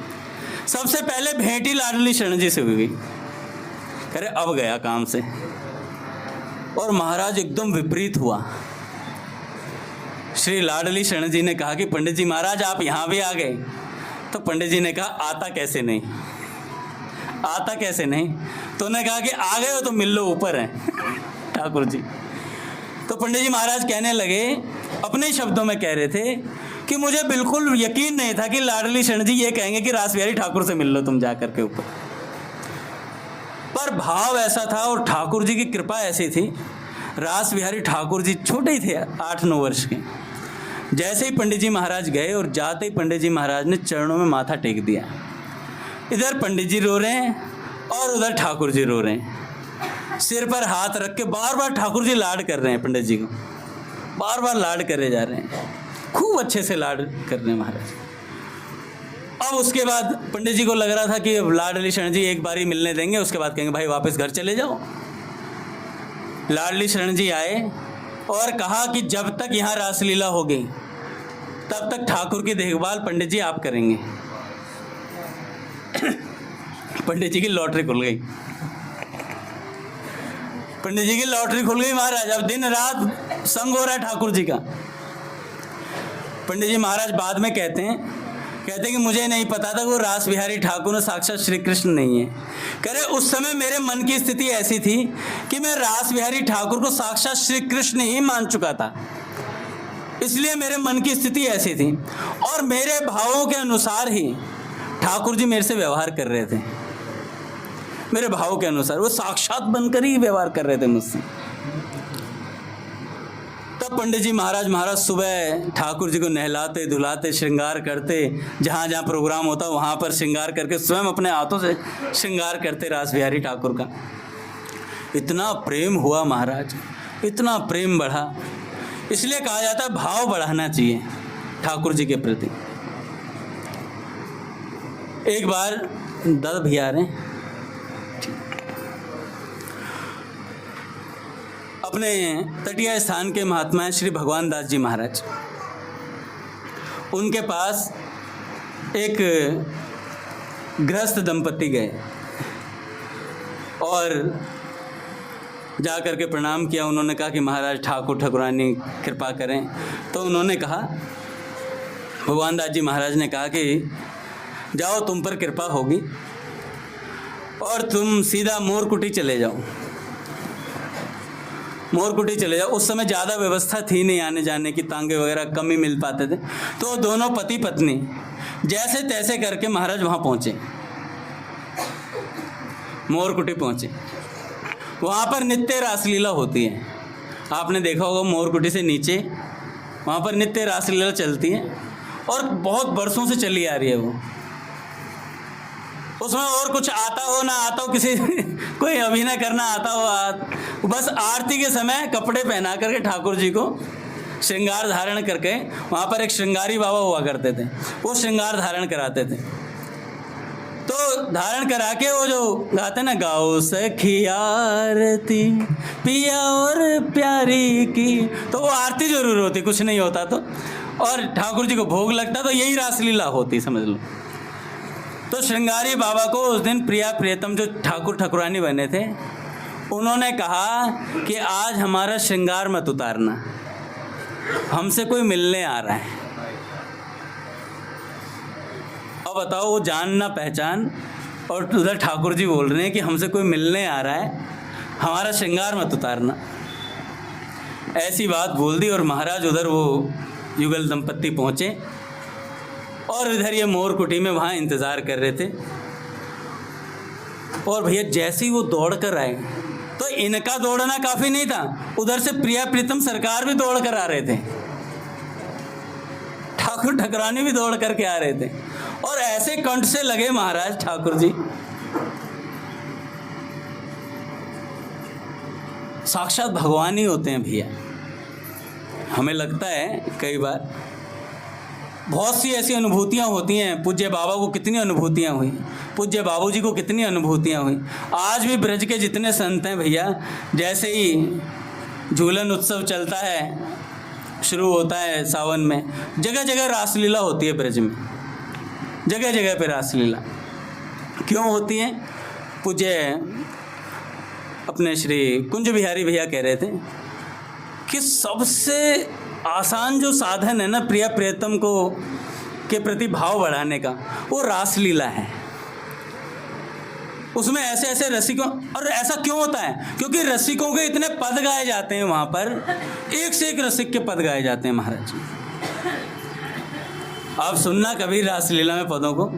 सबसे पहले भेंट ही लाडली शरण जी से हुई। कह रहे अब गया काम से। और महाराज एकदम विपरीत हुआ। श्री लाडली शरण जी ने कहा कि पंडित जी महाराज आप यहाँ भी आ गए। तो पंडित जी ने कहा आता कैसे नहीं। तो उन्होंने कहा कि आ गए हो तो मिल लो, ऊपर हैं ठाकुर जी। तो पंडित जी महाराज कहने लगे, अपने शब्दों में कह रहे थे कि मुझे बिल्कुल यकीन नहीं था कि लाडली शरण जी ये कहेंगे कि रास बिहारी ठाकुर से मिल लो तुम जा करके ऊपर। पर भाव ऐसा था और ठाकुर जी की कृपा ऐसी थी। रास बिहारी ठाकुर जी छोटे ही थे, 8-9 वर्ष के। जैसे ही पंडित जी महाराज गए और जाते ही पंडित जी महाराज ने चरणों में माथा टेक दिया। इधर पंडित जी रो रहे हैं और उधर ठाकुर जी रो रहे हैं। सिर पर हाथ रख के बार बार ठाकुर जी लाड कर रहे हैं पंडित जी को, बार बार लाड करे जा रहे हैं, खूब अच्छे से लाड कर रहे हैं महाराज। अब उसके बाद पंडित जी को लग रहा था कि अब लाडली शरण जी एक बारी मिलने देंगे, उसके बाद कहेंगे भाई वापस घर चले जाओ। लाडली शरण जी आए और कहा कि जब तक यहाँ रासलीला होगी तब तक ठाकुर की देखभाल पंडित जी आप करेंगे। पंडित जी की लॉटरी खुल गई। महाराज। अब दिन रात संग हो रहा है ठाकुर जी का। पंडित जी महाराज बाद में कहते हैं कि मुझे नहीं पता था वो रास बिहारी ठाकुर साक्षात श्री कृष्ण नहीं है। कह रहे उस समय मेरे मन की स्थिति ऐसी थी कि मैं रास बिहारी ठाकुर को साक्षात श्री कृष्ण ही मान चुका था, इसलिए मेरे मन की स्थिति ऐसी थी और मेरे भावों के अनुसार ही ठाकुर जी मेरे से व्यवहार कर रहे थे। मेरे भाव के अनुसार वो साक्षात बनकर ही व्यवहार कर रहे थे मुझसे। तब पंडित जी महाराज सुबह ठाकुर जी को नहलाते धुलाते श्रृंगार करते, जहाँ जहाँ प्रोग्राम होता वहाँ पर श्रृंगार करके स्वयं अपने हाथों से श्रृंगार करते रास बिहारी ठाकुर का। इतना प्रेम हुआ महाराज, इतना प्रेम बढ़ा। इसलिए कहा जाता है भाव बढ़ाना चाहिए ठाकुर जी के प्रति। एक बार दादा भैया आ रहे हैं, अपने तटीय स्थान के महात्मा हैं श्री भगवान दास जी महाराज। उनके पास एक गृहस्थ दंपति गए और जा कर के प्रणाम किया। उन्होंने कहा कि महाराज ठाकुर ठाकुरानी कृपा करें। तो उन्होंने कहा, भगवान दास जी महाराज ने कहा कि जाओ, तुम पर कृपा होगी और तुम सीधा मोरकुटी चले जाओ, मोरकुटी चले जाओ। उस समय ज़्यादा व्यवस्था थी नहीं आने जाने की, तांगे वगैरह कम ही मिल पाते थे। तो दोनों पति पत्नी जैसे तैसे करके महाराज वहाँ पहुँचे, मोरकुटी पहुँचे। वहाँ पर नित्य रासलीला होती है, आपने देखा होगा मोरकुटी से नीचे वहाँ पर नित्य रासलीला चलती है और बहुत बरसों से चली आ रही है वो। उसमें और कुछ आता हो ना आता हो, किसी कोई अभिनय करना आता हो, बस आरती के समय कपड़े पहना करके ठाकुर जी को श्रृंगार धारण करके, वहाँ पर एक श्रृंगारी बाबा हुआ करते थे, वो श्रृंगार धारण कराते थे। तो धारण करा के वो जो गाते ना, गाओ सखी आरती पिया और प्यारी की, तो वो आरती जरूर होती, कुछ नहीं होता तो, और ठाकुर जी को भोग लगता, तो यही रासलीला होती समझ लो। तो श्रृंगारी बाबा को उस दिन प्रिया प्रियतम जो ठाकुर ठाकुरानी बने थे, उन्होंने कहा कि आज हमारा श्रृंगार मत उतारना, हमसे कोई मिलने आ रहा है। अब बताओ, वो जान ना पहचान, और उधर ठाकुर जी बोल रहे हैं कि हमसे कोई मिलने आ रहा है, हमारा श्रृंगार मत उतारना। ऐसी बात बोल दी और महाराज उधर वो युगल दंपत्ति पहुँचे और इधर ये मोरकुटी में वहाँ इंतज़ार कर रहे थे। और भैया जैसे ही वो दौड़ कर आए, तो इनका दौड़ना काफ़ी नहीं था, उधर से प्रिया प्रीतम सरकार भी दौड़ कर आ रहे थे, ठाकुर ठाकुरानी भी दौड़ करके आ रहे थे, और ऐसे कंठ से लगे महाराज ठाकुर जी। साक्षात भगवान ही होते हैं भैया। हमें लगता है कई बार बहुत सी ऐसी अनुभूतियाँ होती हैं। पूज्य बाबा को कितनी अनुभूतियाँ हुई, पूज्य बाबू जी को कितनी अनुभूतियाँ हुई। आज भी ब्रज के जितने संत हैं भैया, जैसे ही झूलन उत्सव चलता है, शुरू होता है सावन में, जगह जगह रासलीला होती है ब्रज में, जगह जगह पे रासलीला क्यों होती है? पूज्य अपने श्री कुंज बिहारी भैया कह रहे थे कि सबसे आसान जो साधन है ना प्रिया प्रियतम को के प्रति भाव बढ़ाने का, वो रासलीला है। उसमें ऐसे ऐसे रसिकों, और ऐसा क्यों होता है? क्योंकि रसिकों के इतने पद गाए जाते हैं वहाँ पर, एक से एक रसिक के पद गाए जाते हैं महाराज। आप सुनना कभी रासलीला में पदों को,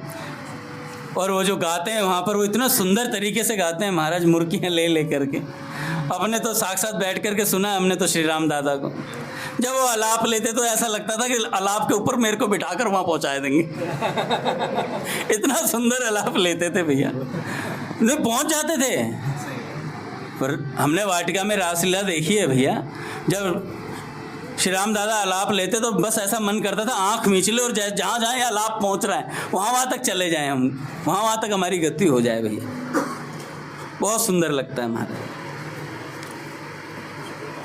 और वो जो गाते हैं वहाँ पर वो इतना सुंदर तरीके से गाते हैं महाराज, मुर्कियाँ ले ले करके। अपने तो साक्षात बैठ करके सुना, हमने तो श्री राम दादा को जब वो अलाप लेते तो ऐसा लगता था कि अलाप के ऊपर मेरे को बिठाकर वहाँ पहुँचा देंगे। इतना सुंदर अलाप लेते थे भैया, नहीं पहुँच जाते थे। पर हमने वाटिका में रासलीला देखी है भैया, जब श्री राम दादा अलाप लेते तो बस ऐसा मन करता था आँख मींच ले और जहाँ जहाँ ये अलाप पहुँच रहा है वहाँ तक चले जाएं हम, वहाँ तक हमारी गति हो जाए भैया। बहुत सुंदर लगता है महाराज।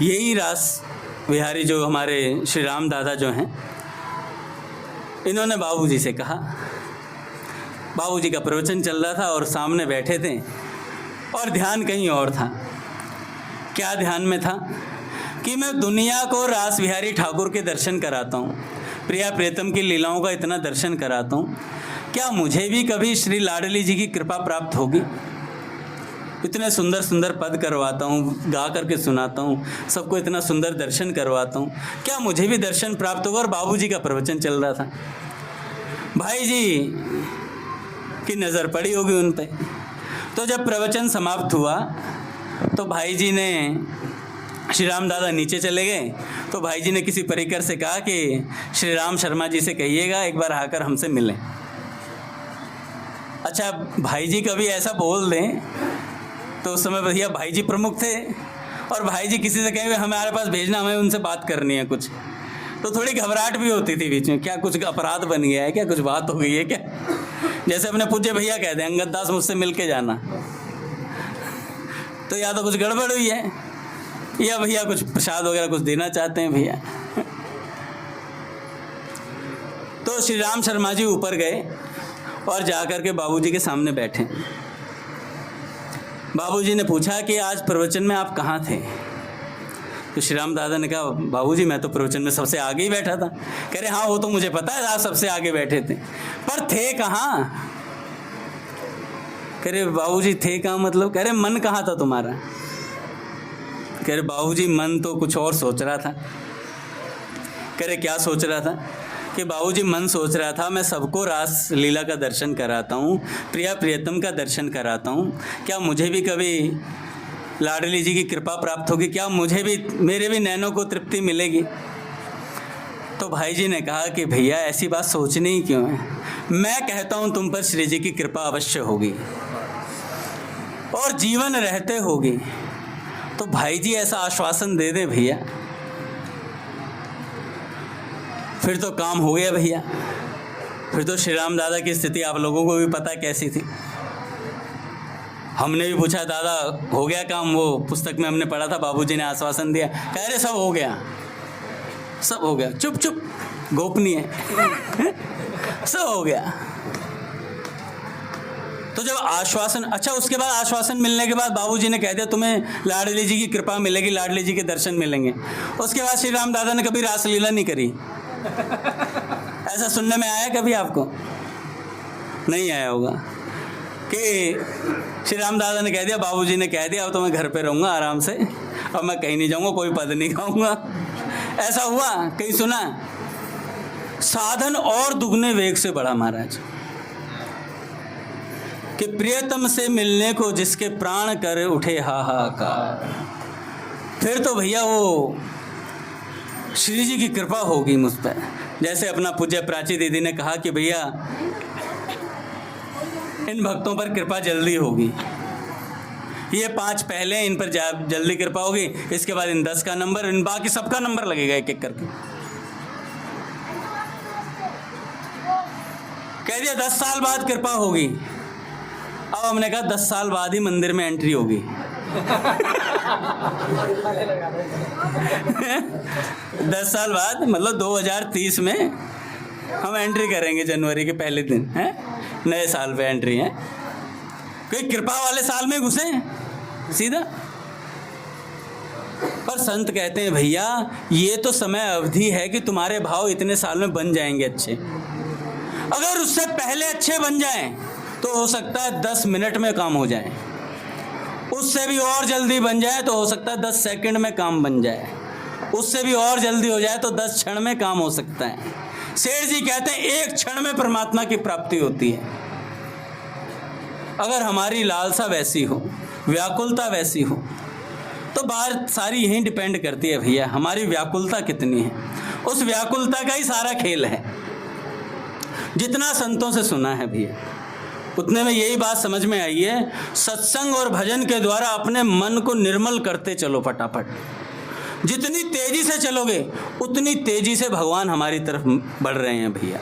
यही रास बिहारी जो हमारे श्री राम दादा जो हैं, इन्होंने बाबूजी से कहा, बाबूजी का प्रवचन चल रहा था और सामने बैठे थे और ध्यान कहीं और था। क्या ध्यान में था? कि मैं दुनिया को रास बिहारी ठाकुर के दर्शन कराता हूँ, प्रिया प्रियतम की लीलाओं का इतना दर्शन कराता हूँ, क्या मुझे भी कभी श्री लाडली जी की कृपा प्राप्त होगी? इतने सुंदर सुंदर पद करवाता हूँ, गा करके सुनाता हूँ, सबको इतना सुंदर दर्शन करवाता हूँ, क्या मुझे भी दर्शन प्राप्त होगा? और बाबूजी का प्रवचन चल रहा था, भाई जी की नज़र पड़ी होगी उन पे। तो जब प्रवचन समाप्त हुआ तो भाई जी ने श्री राम दादा नीचे चले गए तो भाई जी ने किसी परिकर से कहा कि श्री राम शर्मा जी से कहिएगा एक बार आकर हमसे मिलें। अच्छा, भाई जी कभी ऐसा बोल दें तो उस समय भैया भाई जी प्रमुख थे और भाई जी किसी से कहेंगे हमारे पास भेजना, हमें उनसे बात करनी है कुछ, तो थोड़ी घबराहट भी होती थी बीच में, क्या कुछ अपराध बन गया है क्या, कुछ बात हो गई है क्या। जैसे अपने पूज्य भैया कहते हैं अंगद दास मुझसे मिल के जाना, तो या तो कुछ गड़बड़ हुई है या भैया कुछ प्रसाद वगैरह कुछ देना चाहते हैं भैया। तो श्री राम शर्मा जी ऊपर गए और जाकर के बाबूजी के सामने बैठे। बाबूजी ने पूछा कि आज प्रवचन में आप कहाँ थे? तो श्री राम दादा ने कहा बाबूजी मैं तो प्रवचन में सबसे आगे ही बैठा था। कह रहे हाँ वो तो मुझे पता है आप सबसे आगे बैठे थे, पर थे कहाँ? कह रहे बाबूजी थे कहाँ मतलब? कह रहे मन कहाँ था तुम्हारा? कह रहे बाबूजी मन तो कुछ और सोच रहा था। कह रहे क्या सोच रहा था? कि बाबूजी मन सोच रहा था मैं सबको रास लीला का दर्शन कराता हूँ, प्रिया प्रियतम का दर्शन कराता हूँ, क्या मुझे भी कभी लाडली जी की कृपा प्राप्त होगी, क्या मुझे भी मेरे भी नैनों को तृप्ति मिलेगी? तो भाई जी ने कहा कि भैया ऐसी बात सोचनी ही क्यों है, मैं कहता हूँ तुम पर श्री जी की कृपा अवश्य होगी और जीवन रहते होगी। तो भाई जी ऐसा आश्वासन दे दें भैया, फिर तो काम हो गया भैया। फिर तो श्री राम दादा की स्थिति आप लोगों को भी पता कैसी थी। हमने भी पूछा दादा हो गया काम? वो पुस्तक में हमने पढ़ा था बाबूजी ने आश्वासन दिया, कह रहे सब हो गया, सब हो गया, चुप चुप गोपनीय सब हो गया। तो जब आश्वासन, अच्छा उसके बाद आश्वासन मिलने के बाद बाबूजी ने कह दिया तुम्हें लाडली जी की कृपा मिलेगी, लाडली जी के दर्शन मिलेंगे। उसके बाद श्री राम दादा ने कभी रासलीला नहीं करी। ऐसा सुनने में आया कभी आपको? नहीं आया होगा कि श्री राम दादा ने कह दिया, बाबूजी ने कह दिया अब तो मैं घर पे रहूँगा आराम से, अब मैं कहीं नहीं जाऊँगा, कोई पद नहीं खाऊँगा। ऐसा हुआ कहीं सुना? साधन और दुगने वेग से बढ़ा महाराज कि प्रियतम से मिलने को जिसके प्राण कर उठे हाहाकार। फिर तो भैया वो श्री जी की कृपा होगी मुझ पर। जैसे अपना पूज्य प्राची दीदी ने कहा कि भैया इन भक्तों पर कृपा जल्दी होगी, ये 5 पहले इन पर जल्दी कृपा होगी, इसके बाद इन 10 का नंबर, इन बाकी सबका नंबर लगेगा एक एक करके। कह दिया 10 साल बाद कृपा होगी। अब हमने कहा 10 साल बाद ही मंदिर में एंट्री होगी। 10 साल बाद मतलब 2030 में हम एंट्री करेंगे, जनवरी के पहले दिन है, नए साल पे एंट्री है। कोई कृपा वाले साल में घुसे सीधा। पर संत कहते हैं भैया ये तो समय अवधि है कि तुम्हारे भाव इतने साल में बन जाएंगे अच्छे। अगर उससे पहले अच्छे बन जाएं तो हो सकता है 10 मिनट में काम हो जाए, उससे भी और जल्दी बन जाए तो हो सकता है 10 सेकंड में काम बन जाए, उससे भी और जल्दी हो जाए तो 10 क्षण में काम हो सकता है। सेठ जी कहते हैं 1 क्षण में परमात्मा की प्राप्ति होती है। अगर हमारी लालसा वैसी हो, व्याकुलता वैसी हो, तो बात सारी यही डिपेंड करती है भैया हमारी व्याकुलता कितनी है। उस व्याकुलता का ही सारा खेल है। जितना संतों से सुना है भैया उतने में यही बात समझ में आई है, सत्संग और भजन के द्वारा अपने मन को निर्मल करते चलो फटाफट। जितनी तेजी से चलोगे उतनी तेजी से भगवान हमारी तरफ बढ़ रहे हैं भैया।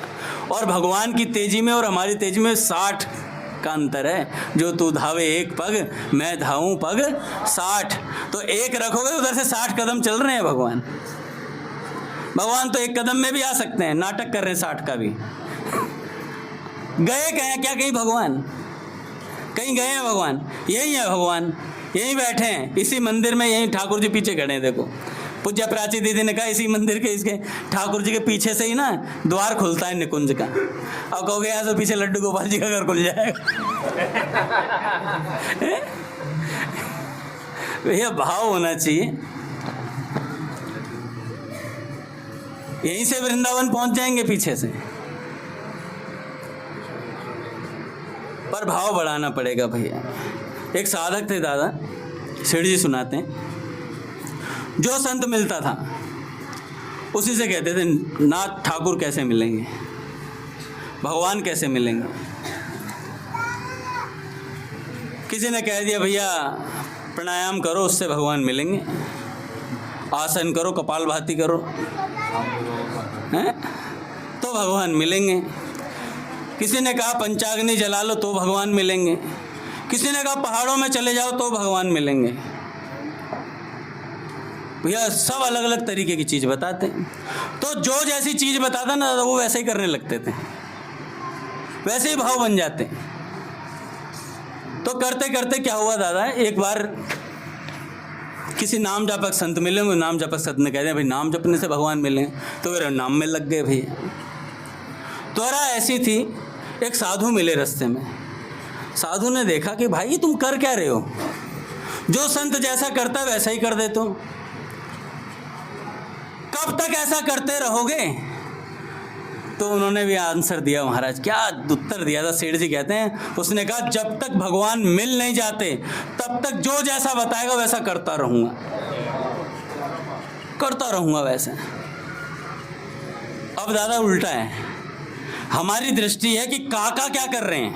और भगवान की तेजी में और हमारी तेजी में 60 का अंतर है। जो तू धावे 1 पग, मैं धाऊं पग 60। तो 1 रखोगे उधर से 60 कदम चल रहे हैं भगवान। भगवान तो 1 कदम में भी आ सकते हैं, नाटक कर रहे हैं 60 का भी। गए कहीं क्या? कहीं भगवान कहीं गए हैं? भगवान यही है, भगवान यहीं बैठे हैं इसी मंदिर में, यहीं ठाकुर जी पीछे खड़े हैं। देखो पूज्य प्राची दीदी ने कहा इसी मंदिर के इसके ठाकुर जी के पीछे से ही ना द्वार खुलता है निकुंज का। अब कहोगे यहाँ से पीछे लड्डू गोपाल जी का घर खुल जाएगा। भैया भाव होना चाहिए। यहीं से वृंदावन पहुंच जाएंगे पीछे से, पर भाव बढ़ाना पड़ेगा भैया। एक साधक थे दादा, सेठ जी सुनाते हैं, जो संत मिलता था उसी से कहते थे नाथ ठाकुर कैसे मिलेंगे, भगवान कैसे मिलेंगे। किसी ने कह दिया भैया प्राणायाम करो उससे भगवान मिलेंगे, आसन करो, कपालभाति करो, हैं तो भगवान मिलेंगे। किसी ने कहा पंचाग्नि जला लो तो भगवान मिलेंगे, किसी ने कहा पहाड़ों में चले जाओ तो भगवान मिलेंगे। भैया सब अलग अलग तरीके की चीज़ बताते हैं। तो जो जैसी चीज़ बताता ना वो वैसे ही करने लगते थे, वैसे ही भाव बन जाते। तो करते करते क्या हुआ दादा, एक बार किसी नाम जापक संत मिले, नाम जापक संत ने कह दिया भाई नाम जपने से भगवान मिले, तो फिर नाम में लग गए भैया। त्वरा ऐसी थी, एक साधु मिले रास्ते में। साधु ने देखा कि भाई तुम कर क्या रहे हो, जो संत जैसा करता है वैसा ही कर देते हो, कब तक ऐसा करते रहोगे। तो उन्होंने भी आंसर दिया, महाराज क्या उत्तर दिया था, सेठ जी कहते हैं, उसने कहा जब तक भगवान मिल नहीं जाते तब तक जो जैसा बताएगा वैसा करता रहूँगा वैसे। अब दादा उल्टा है, हमारी दृष्टि है कि काका क्या कर रहे हैं,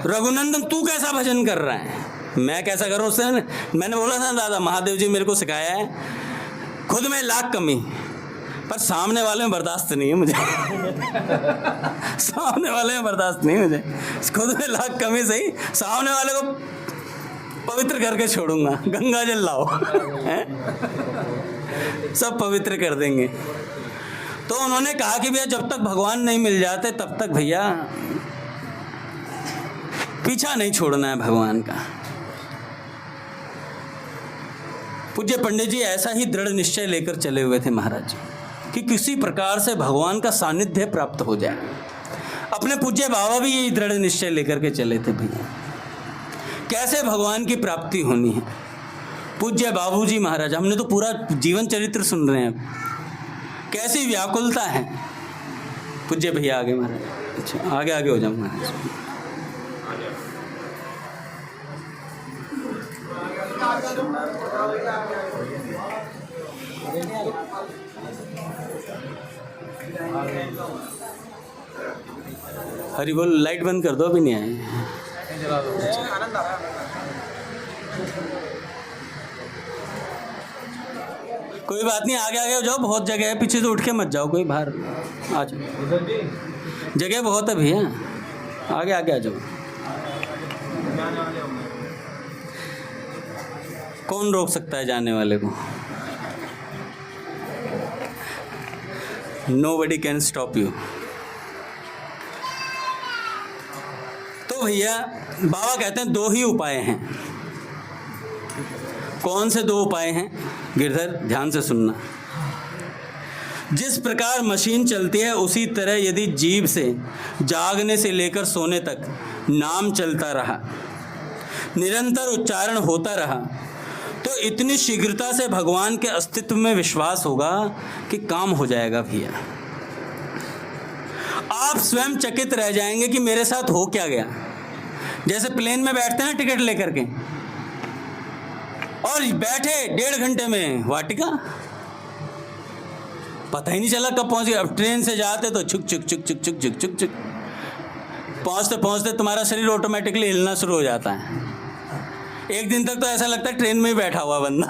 रघुनंदन तू कैसा भजन कर रहा है, मैं कैसा करूँ। उससे मैंने बोला था दादा महादेव जी मेरे को सिखाया है, खुद में लाख कमी पर सामने वाले में बर्दाश्त नहीं है मुझे सामने वाले में बर्दाश्त नहीं मुझे, खुद में लाख कमी सही, सामने वाले को पवित्र करके छोड़ूंगा, गंगा जल लाओ सब पवित्र कर देंगे। तो उन्होंने कहा कि भैया जब तक भगवान नहीं मिल जाते तब तक भैया पीछा नहीं छोड़ना है भगवान का। पूज्य पंडित जी ऐसा ही दृढ़ निश्चय लेकर चले हुए थे महाराज कि किसी प्रकार से भगवान का सानिध्य प्राप्त हो जाए। अपने पूज्य बाबा भी यही दृढ़ निश्चय लेकर के चले थे भैया, कैसे भगवान की प्राप्ति होनी है। पूज्य बाबूजी महाराज, हमने तो पूरा जीवन चरित्र सुन रहे हैं, कैसी व्याकुलता है। पूज्य भैया आगे महाराज, अच्छा आगे आगे हो जाओ महाराज। हरी बोल, लाइट बंद कर दो, अभी नहीं आए। कोई बात नहीं, आगे आगे हो जाओ, बहुत जगह है, पीछे से उठ के मत जाओ, कोई बाहर आ जाओ, जगह बहुत है भैया, आगे आगे आ जाओ। कौन रोक सकता है जाने वाले को? Nobody can stop you। तो भैया बाबा कहते हैं दो ही उपाय हैं। कौन से दो उपाय हैं? गिरधर ध्यान से सुनना। जिस प्रकार मशीन चलती है उसी तरह यदि जीभ से जागने से लेकर सोने तक नाम चलता रहा, निरंतर उच्चारण होता रहा, तो इतनी शीघ्रता से भगवान के अस्तित्व में विश्वास होगा कि काम हो जाएगा भैया। आप स्वयं चकित रह जाएंगे कि मेरे साथ हो क्या गया। जैसे प्लेन में बैठते हैं ना टिकट लेकर के, और बैठे 1.5 घंटे में वाटिका, पता ही नहीं चला कब पहुंच गए। अब ट्रेन से जाते तो छुक छुक छुक छुक छुक छुक छुक छुक, पहुंचते पहुंचते तुम्हारा शरीर ऑटोमेटिकली हिलना शुरू हो जाता है। एक दिन तक तो ऐसा लगता है ट्रेन में ही बैठा हुआ बंदा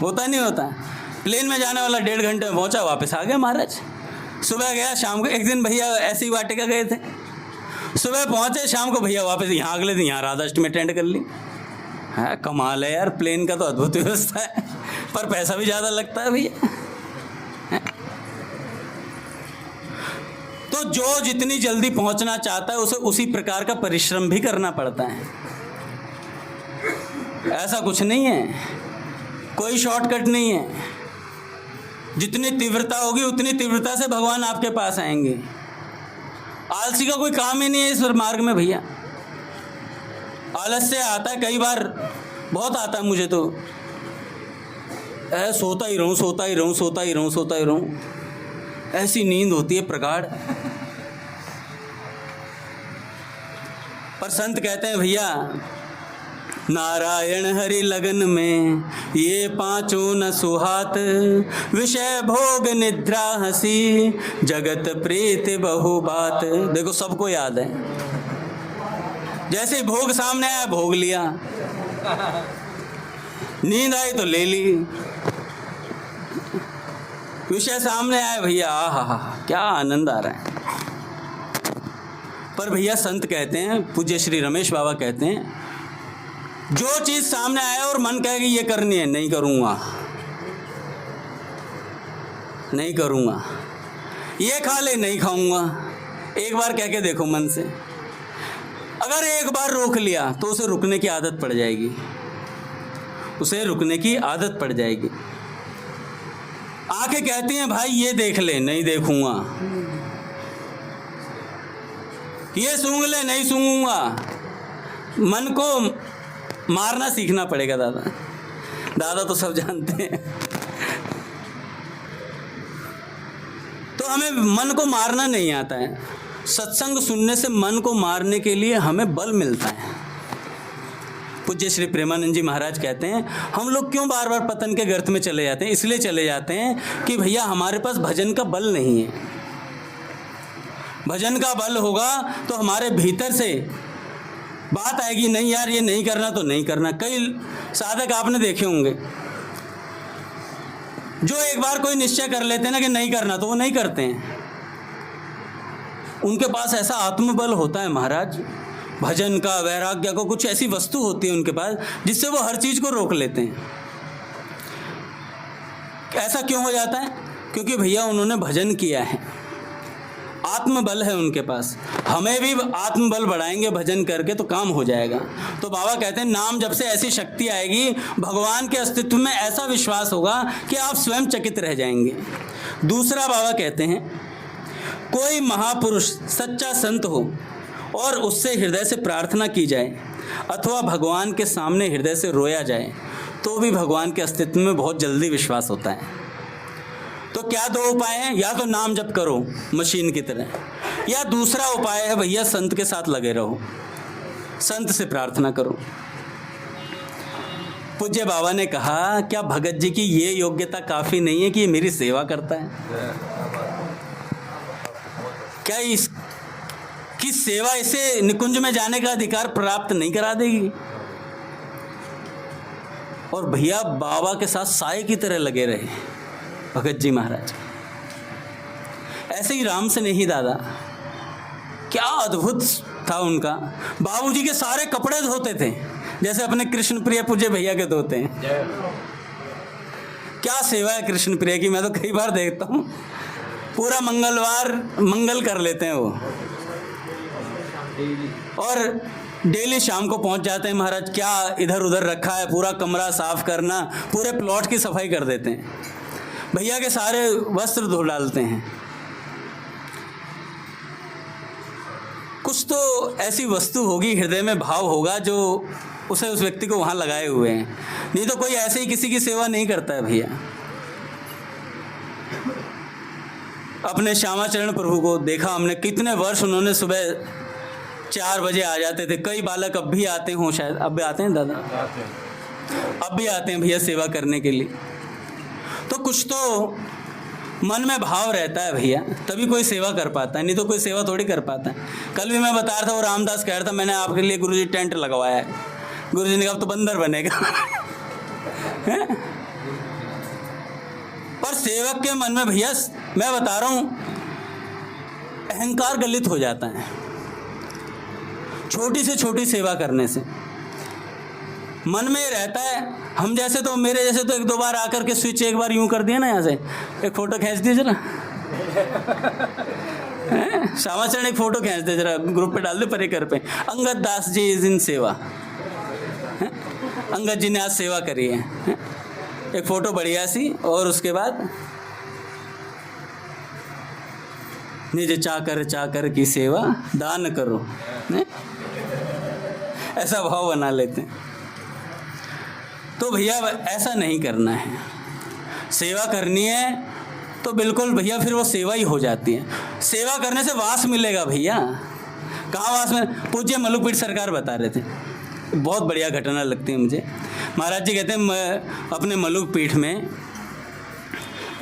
होता नहीं होता। प्लेन में जाने वाला 1.5 घंटे में पहुंचा, वापस आ गया महाराज। सुबह गया, शाम को एक दिन भैया ऐसी वाटिका गए थे, सुबह पहुंचे, शाम को भैया वापस यहाँ, अगले दिन यहाँ राधाष्टमी अटेंड कर ली। है कमाल है यार, प्लेन का तो अद्भुत व्यवस्था है, पर पैसा भी ज़्यादा लगता है भैया। तो जो जितनी जल्दी पहुंचना चाहता है उसे उसी प्रकार का परिश्रम भी करना पड़ता है। ऐसा कुछ नहीं है, कोई शॉर्टकट नहीं है। जितनी तीव्रता होगी उतनी तीव्रता से भगवान आपके पास आएंगे। आलसी का कोई काम ही नहीं है इस मार्ग में भैया। आलस्य आता है, कई बार बहुत आता है मुझे तो, सोता ही रहूँ सोता ही रहूँ सोता ही रहूँ सोता ही रहूँ, ऐसी नींद होती है प्रगाढ़। पर संत कहते हैं भैया नारायण हरि लगन में ये पांचों न सुहात, विषय भोग निद्रा हंसी जगत प्रीत बहु बात। देखो सबको याद है, जैसे भोग सामने आया भोग लिया, नींद आई तो ले ली, विषय सामने आया भैया आहा क्या आनंद आ रहा है। पर भैया संत कहते हैं, पूज्य श्री रमेश बाबा कहते हैं, जो चीज सामने आया और मन कहेगी ये करनी है, नहीं करूंगा, नहीं करूंगा, ये खा ले, नहीं खाऊंगा। एक बार कह के देखो मन से, अगर एक बार रोक लिया तो उसे रुकने की आदत पड़ जाएगी, उसे रुकने की आदत पड़ जाएगी। आंखें कहती हैं भाई ये देख ले, नहीं देखूंगा, ये सूंघ ले, नहीं सूंघूंगा। मन को मारना सीखना पड़ेगा दादा, दादा तो सब जानते हैं। तो हमें मन को मारना नहीं आता है, सत्संग सुनने से मन को मारने के लिए हमें बल मिलता है। पूज्य श्री प्रेमानंद जी महाराज कहते हैं, हम लोग क्यों बार बार पतन के गर्त में चले जाते हैं? इसलिए चले जाते हैं कि भैया हमारे पास भजन का बल नहीं है। भजन का बल होगा तो हमारे भीतर से बात आएगी, नहीं यार ये नहीं करना तो नहीं करना। कई साधक आपने देखे होंगे जो एक बार कोई निश्चय कर लेते हैं ना कि नहीं करना, तो वो नहीं करते हैं। उनके पास ऐसा आत्मबल होता है महाराज, भजन का, वैराग्य का, कुछ ऐसी वस्तु होती है उनके पास जिससे वो हर चीज़ को रोक लेते हैं। ऐसा क्यों हो जाता है? क्योंकि भैया उन्होंने भजन किया है, आत्मबल है उनके पास। हमें भी आत्मबल बढ़ाएंगे भजन करके तो काम हो जाएगा। तो बाबा कहते हैं नाम जब से ऐसी शक्ति आएगी, भगवान के अस्तित्व में ऐसा विश्वास होगा कि आप स्वयं चकित रह जाएंगे। दूसरा बाबा कहते हैं, कोई महापुरुष सच्चा संत हो और उससे हृदय से प्रार्थना की जाए अथवा भगवान के सामने हृदय से रोया जाए तो भी भगवान के अस्तित्व में बहुत जल्दी विश्वास होता है। तो क्या दो उपाय हैं? या तो नाम जप करो मशीन की तरह, या दूसरा उपाय है भैया संत के साथ लगे रहो, संत से प्रार्थना करो। पूज्य बाबा ने कहा, क्या भगत जी की ये योग्यता काफ़ी नहीं है कि ये मेरी सेवा करता है? क्या इसकी सेवा इसे निकुंज में जाने का अधिकार प्राप्त नहीं करा देगी? और भैया बाबा के साथ साए की तरह लगे रहे भगत जी महाराज। ऐसे ही राम से नहीं दादा, क्या अद्भुत था उनका। बाबूजी के सारे कपड़े धोते थे जैसे अपने कृष्ण प्रिय पूज्य भैया के धोते हैं। क्या सेवा है कृष्ण प्रिय की, मैं तो कई बार देखता हूँ। पूरा मंगलवार मंगल कर लेते हैं वो, और डेली शाम को पहुंच जाते हैं महाराज। क्या इधर उधर रखा है, पूरा कमरा साफ करना, पूरे प्लॉट की सफाई कर देते हैं, भैया के सारे वस्त्र धो डालते हैं। कुछ तो ऐसी वस्तु होगी, हृदय में भाव होगा जो उसे उस व्यक्ति को वहाँ लगाए हुए हैं। नहीं तो कोई ऐसे ही किसी की सेवा नहीं करता है भैया। अपने श्यामाचरण प्रभु को देखा हमने, कितने वर्ष उन्होंने सुबह 4 बजे आ जाते थे। कई बालक अब भी आते हों, शायद अब भी आते हैं दादा, अब भी आते हैं भैया सेवा करने के लिए। तो कुछ तो मन में भाव रहता है भैया, तभी कोई सेवा कर पाता है, नहीं तो कोई सेवा थोड़ी कर पाता है। कल भी मैं बता रहा था, वो रामदास कह रहा था मैंने आपके लिए गुरुजी टेंट लगवाया है। गुरुजी ने कहा तो बंदर बनेगा। पर सेवक के मन में भैया मैं बता रहा हूँ अहंकार गलित हो जाता है छोटी से छोटी सेवा करने से। मन में रहता है, हम जैसे तो, मेरे जैसे तो 1-2 बार आकर के स्विच एक बार यूं कर दिया ना, यहाँ से एक फ़ोटो खींच दीजिए जरा। श्यामाचरण एक फ़ोटो खींच दे जरा, ग्रुप पे डाल दे परिकर पे, अंगद दास जी इज इन सेवा। अंगद जी ने आज सेवा करी है, एक फ़ोटो बढ़िया सी। और उसके बाद निज चाकर की सेवा दान करो, ऐसा भाव बना लेते हैं। तो भैया ऐसा नहीं करना है। सेवा करनी है तो बिल्कुल भैया फिर वो सेवा ही हो जाती है। सेवा करने से वास मिलेगा भैया। कहाँ वास में? पूज्य मलुकपीठ सरकार बता रहे थे, बहुत बढ़िया घटना लगती है मुझे। महाराज जी कहते हैं मैं अपने मलुक पीठ में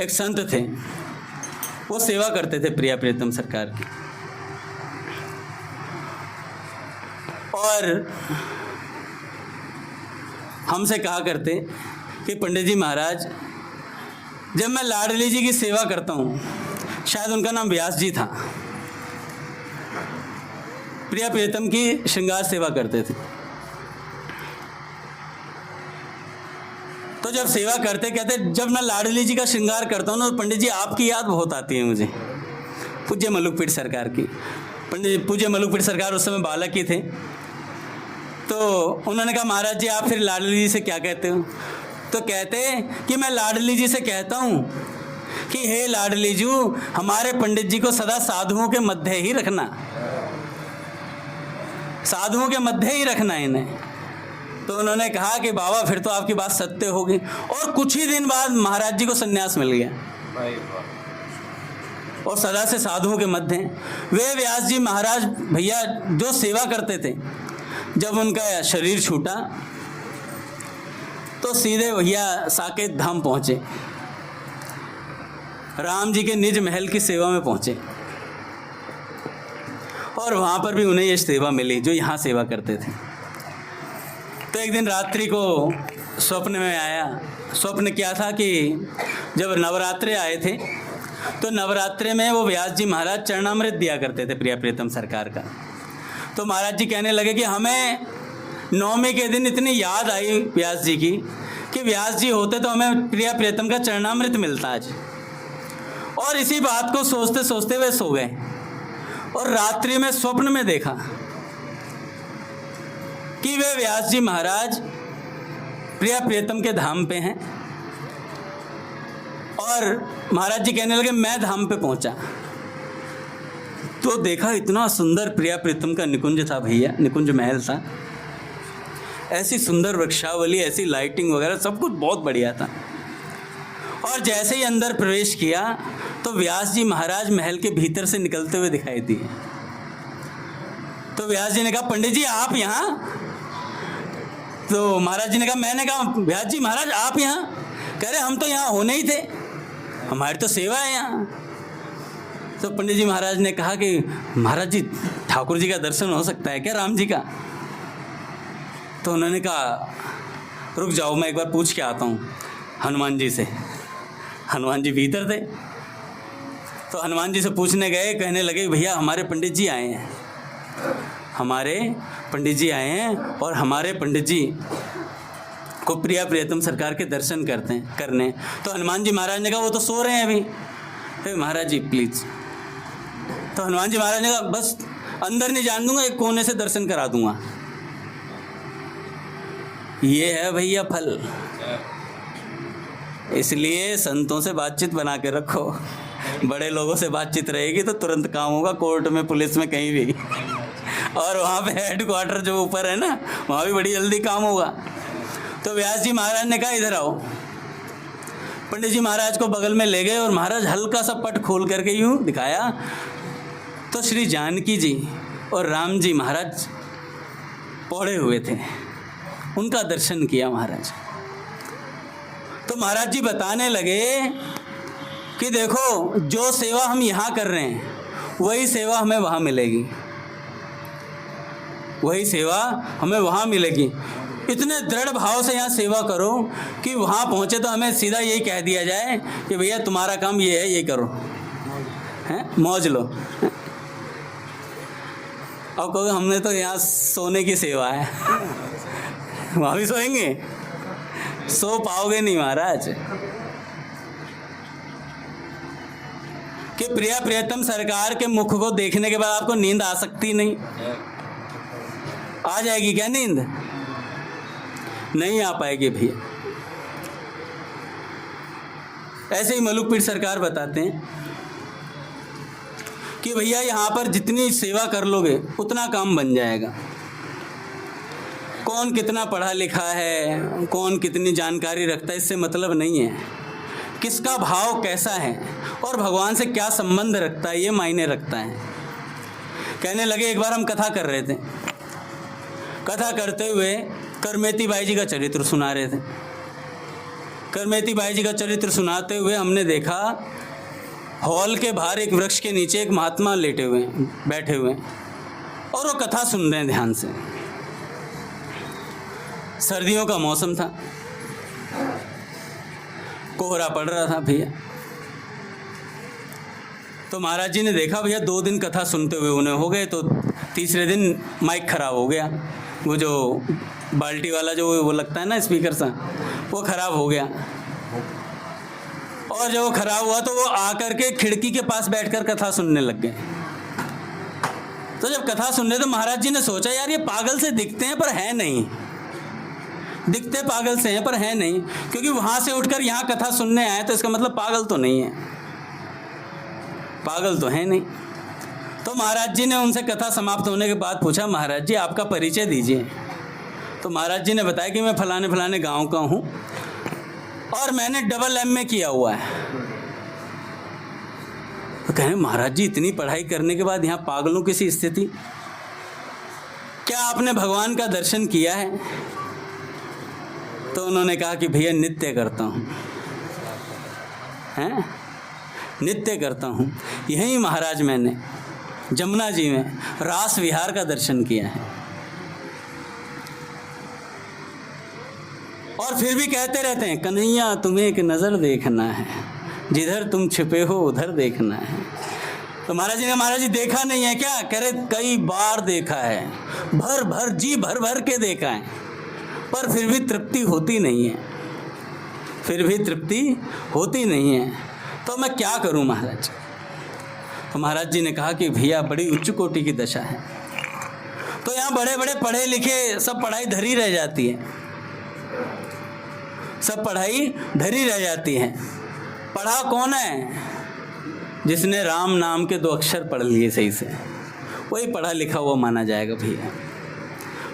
एक संत थे, वो सेवा करते थे प्रिया प्रियतम सरकार की, और हमसे कहा करते कि पंडित जी महाराज, जब मैं लाडली जी की सेवा करता हूँ, शायद उनका नाम व्यास जी था, प्रिया प्रियतम की श्रृंगार सेवा करते थे, तो जब सेवा करते कहते जब मैं लाडली जी का श्रृंगार करता हूँ ना, तो पंडित जी आपकी याद बहुत आती है मुझे, पूज्य मलुक पीठ सरकार की। पंडित पूज्य मलुक पीठ सरकार उस समय बालक ही थे, तो उन्होंने कहा महाराज जी आप फिर लाडली जी से क्या कहते हो? तो कहते कि मैं लाडली जी से कहता हूँ कि हे लाडली जी, हमारे पंडित जी को सदा साधुओं के मध्य ही रखना, साधुओं के मध्य ही रखना इन्हें। तो उन्होंने कहा कि बाबा फिर तो आपकी बात सत्य होगी, और कुछ ही दिन बाद महाराज जी को संन्यास मिल गया और सदा से साधुओं के मध्य हैं। वे व्यास जी महाराज भैया जो सेवा करते थे, जब उनका शरीर छूटा तो सीधे भैया साकेत धाम पहुँचे, राम जी के निज महल की सेवा में पहुँचे, और वहाँ पर भी उन्हें ये सेवा मिली जो यहाँ सेवा करते थे। तो एक दिन रात्रि को स्वप्न में आया, स्वप्न क्या था कि जब नवरात्रे आए थे तो नवरात्रे में वो व्यास जी महाराज चरणामृत दिया करते थे प्रिया प्रियतम सरकार का। तो महाराज जी कहने लगे कि हमें नवमी के दिन इतनी याद आई व्यास जी की कि व्यास जी होते तो हमें प्रिया प्रियतम का चरणामृत मिलता आज। और इसी बात को सोचते सोचते वे सो गए, और रात्रि में स्वप्न में देखा कि वे व्यास जी महाराज प्रिया प्रियतम के धाम पे हैं, और महाराज जी कहने लगे मैं धाम पे पहुंचा तो देखा इतना सुंदर प्रिया प्रियतम का निकुंज था भैया, निकुंज महल था, ऐसी सुंदर वृक्षावली, ऐसी लाइटिंग वगैरह सब कुछ बहुत बढ़िया था। और जैसे ही अंदर प्रवेश किया तो व्यास जी महाराज महल के भीतर से निकलते हुए दिखाई दिए। तो व्यास जी ने कहा पंडित जी आप यहाँ? तो महाराज जी ने कहा, मैंने कहा व्यास जी महाराज आप यहाँ? कह रहे हम तो यहाँ होने ही थे, हमारी तो सेवा है यहाँ। तो पंडित जी महाराज ने कहा कि महाराज जी ठाकुर जी का दर्शन हो सकता है क्या, राम जी का? तो उन्होंने कहा रुक जाओ मैं एक बार पूछ के आता हूँ हनुमान जी से। हनुमान जी भीतर थे, तो हनुमान जी से पूछने गए, कहने लगे भैया हमारे पंडित जी आए हैं, हमारे पंडित जी आए हैं, और हमारे पंडित जी को प्रिया प्रियतम सरकार के दर्शन करने। तो हनुमान जी महाराज ने कहा वो तो सो रहे हैं अभी। फिर महाराज जी प्लीज़। तो हनुमान जी महाराज ने कहा बस अंदर नहीं जान दूंगा, एक कोने से दर्शन करा दूंगा। ये है भैया फल। इसलिए संतों से बातचीत बना के रखो, बड़े लोगों से बातचीत रहेगी तो तुरंत काम होगा, कोर्ट में, पुलिस में, कहीं भी। और वहाँ पे हेडक्वार्टर जो ऊपर है ना, वहाँ भी बड़ी जल्दी काम होगा। तो व्यास जी महाराज ने कहा इधर आओ। पंडित जी महाराज को बगल में ले गए, और महाराज हल्का सा पट खोल करके यूँ दिखाया तो श्री जानकी जी और राम जी महाराज पौड़े हुए थे, उनका दर्शन किया महाराज। तो महाराज जी बताने लगे कि देखो जो सेवा हम यहाँ कर रहे हैं वही सेवा हमें वहाँ मिलेगी, वही सेवा हमें वहाँ मिलेगी। इतने दृढ़ भाव से यहाँ सेवा करो कि वहाँ पहुँचे तो हमें सीधा यही कह दिया जाए कि भैया तुम्हारा काम ये है, ये करो, हैं, मौज लो। अब कहो हमने तो यहाँ सोने की सेवा है, वहाँ भी सोएंगे? सो पाओगे नहीं महाराज। कि प्रिया प्रियतम सरकार के मुख को देखने के बाद आपको नींद आ सकती नहीं? आ जाएगी क्या नींद? नहीं आ पाएगी भैया। ऐसे ही मलुक पीठ सरकार बताते हैं कि भैया यहाँ पर जितनी सेवा कर लोगे उतना काम बन जाएगा। कौन कितना पढ़ा लिखा है, कौन कितनी जानकारी रखता है, इससे मतलब नहीं है। किसका भाव कैसा है और भगवान से क्या संबंध रखता है, ये मायने रखता है। कहने लगे एक बार हम कथा कर रहे थे कथा करते हुए करमेती बाई जी का चरित्र सुना रहे थे। करमेती बाई जी का चरित्र सुनाते हुए हमने देखा हॉल के बाहर एक वृक्ष के नीचे एक महात्मा लेटे हुए बैठे हुए और वो कथा सुन रहे हैं ध्यान से। सर्दियों का मौसम था, कोहरा पड़ रहा था भैया। तो महाराज जी ने देखा भैया 2 दिन कथा सुनते हुए उन्हें हो गए, तो तीसरे दिन माइक खराब हो गया, वो जो बाल्टी वाला जो वो लगता है ना स्पीकर सा, वो खराब हो गया। और जब वो खराब हुआ तो वो आकर के खिड़की के पास बैठकर कथा सुनने लग गए। तो जब कथा सुन रहे तो महाराज जी ने सोचा यार ये पागल से दिखते हैं पर है नहीं, दिखते पागल से हैं पर है नहीं, क्योंकि वहाँ से उठकर यहाँ कथा सुनने आए तो इसका मतलब पागल तो नहीं है, पागल तो है नहीं। तो महाराज जी ने उनसे कथा समाप्त होने के बाद पूछा महाराज जी आपका परिचय दीजिए। तो महाराज जी ने बताया कि मैं फलाने फलाने गांव का हूँ और मैंने डबल MA किया हुआ है। तो कहें महाराज जी इतनी पढ़ाई करने के बाद यहाँ पागलों की सी स्थिति, क्या आपने भगवान का दर्शन किया है? तो उन्होंने कहा कि भैया नित्य करता हूँ, हैं नित्य करता हूँ। यहीं महाराज मैंने जमुना जी में रास विहार का दर्शन किया है। और फिर भी कहते रहते हैं कन्हैया तुम्हें एक नज़र देखना है, जिधर तुम छिपे हो उधर देखना है। तो महाराज जी ने महाराज जी देखा नहीं है क्या? कह रहे कई बार देखा है, भर भर जी भर भर के देखा है, पर फिर भी तृप्ति होती नहीं है, फिर भी तृप्ति होती नहीं है। तो मैं क्या करूं महाराज? तो महाराज जी ने कहा कि भैया बड़ी उच्च कोटि की दशा है। तो यहाँ बड़े बड़े पढ़े लिखे सब पढ़ाई धरी रह जाती है, सब पढ़ाई धरी रह जाती है। पढ़ा कौन है? जिसने राम नाम के 2 अक्षर पढ़ लिए सही से, वही पढ़ा लिखा हुआ माना जाएगा भैया।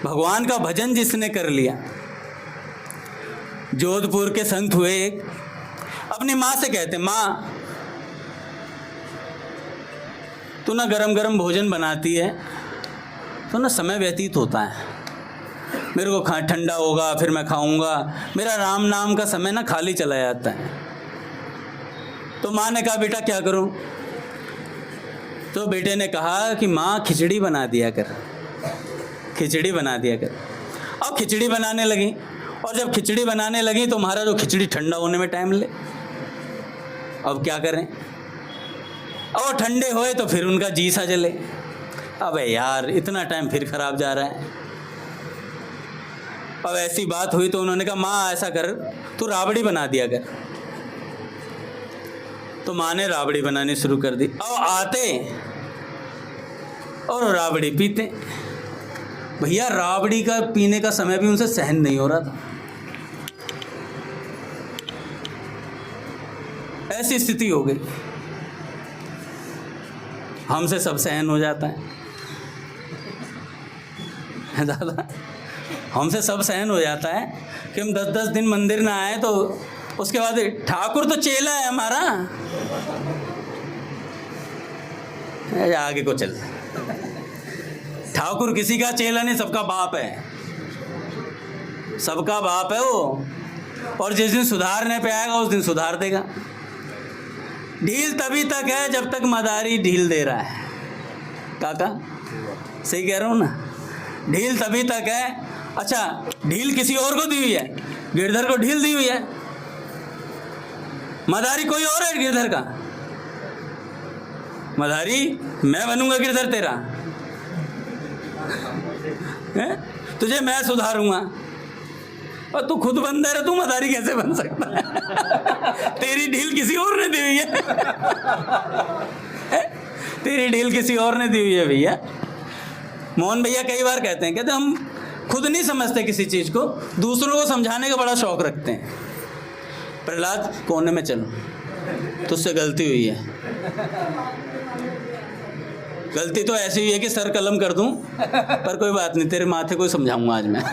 भगवान का भजन जिसने कर लिया। जोधपुर के संत हुए एक, अपनी माँ से कहते माँ तू ना गरम गरम भोजन बनाती है तो ना समय व्यतीत होता है, मेरे को ठंडा होगा फिर मैं खाऊंगा, मेरा राम नाम का समय ना खाली चला जाता है। तो माँ ने कहा बेटा क्या करूं? तो बेटे ने कहा कि माँ खिचड़ी बना दिया कर, खिचड़ी बना दिया कर। अब खिचड़ी बनाने लगी, और जब खिचड़ी बनाने लगी तो महाराज वो खिचड़ी ठंडा होने में टाइम ले। अब क्या करें? और ठंडे होए तो फिर उनका जी सा जले, अबे यार इतना टाइम फिर खराब जा रहा है। अब ऐसी बात हुई तो उन्होंने कहा माँ ऐसा कर तू राबड़ी बना दिया कर। तो माँ ने राबड़ी बनानी शुरू कर दी। अब आते और राबड़ी पीते। भैया राबड़ी का पीने का समय भी उनसे सहन नहीं हो रहा था, ऐसी स्थिति हो गई। हमसे सब सहन हो जाता है दादा, हमसे सब सहन हो जाता है कि हम 10-10 दिन मंदिर ना आए तो उसके बाद ठाकुर तो चेला है हमारा, आगे को चल। ठाकुर किसी का चेला नहीं, सबका बाप है, सबका बाप है वो। और जिस दिन सुधारने पे आएगा उस दिन सुधार देगा। ढील तभी तक है जब तक मदारी ढील दे रहा है। काका सही कह रहा हूँ ना? ढील तभी तक है। अच्छा ढील किसी और को दी हुई है, गिरधर को ढील दी हुई है, मदारी कोई और है गिरधर का। मदारी मैं बनूंगा गिरधर तेरा है? तुझे मैं सुधारूंगा, और तू खुद बंदर है, तू मदारी कैसे बन सकता है? तेरी ढील किसी और ने दी हुई है, तेरी ढील किसी और ने दी हुई है भैया। मोहन भैया कई बार कहते हैं, कहते हम खुद नहीं समझते किसी चीज़ को, दूसरों को समझाने का बड़ा शौक रखते हैं। प्रहलाद कोने में चलो, तुझसे गलती हुई है। गलती तो ऐसी हुई है कि सर कलम कर दूं, पर कोई बात नहीं, तेरे माथे को समझाऊंगा आज मैं।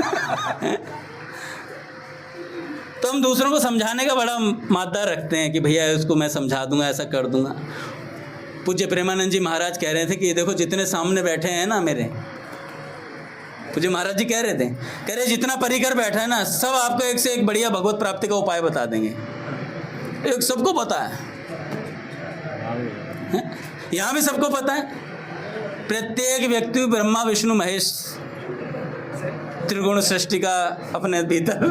तो हम दूसरों को समझाने का बड़ा मादा रखते हैं कि भैया उसको मैं समझा दूंगा, ऐसा कर दूंगा। पूज्य प्रेमानंद जी महाराज कह रहे थे कि देखो जितने सामने बैठे हैं ना मेरे, पूज्य महाराज जी कह रहे थे, कह रहे जितना परिकर बैठा है ना, सब आपको एक से एक बढ़िया भगवत प्राप्ति का उपाय बता देंगे। एक सबको पता है, यहाँ भी सबको पता है। प्रत्येक व्यक्ति ब्रह्मा विष्णु महेश त्रिगुण सृष्टि का अपने भीतर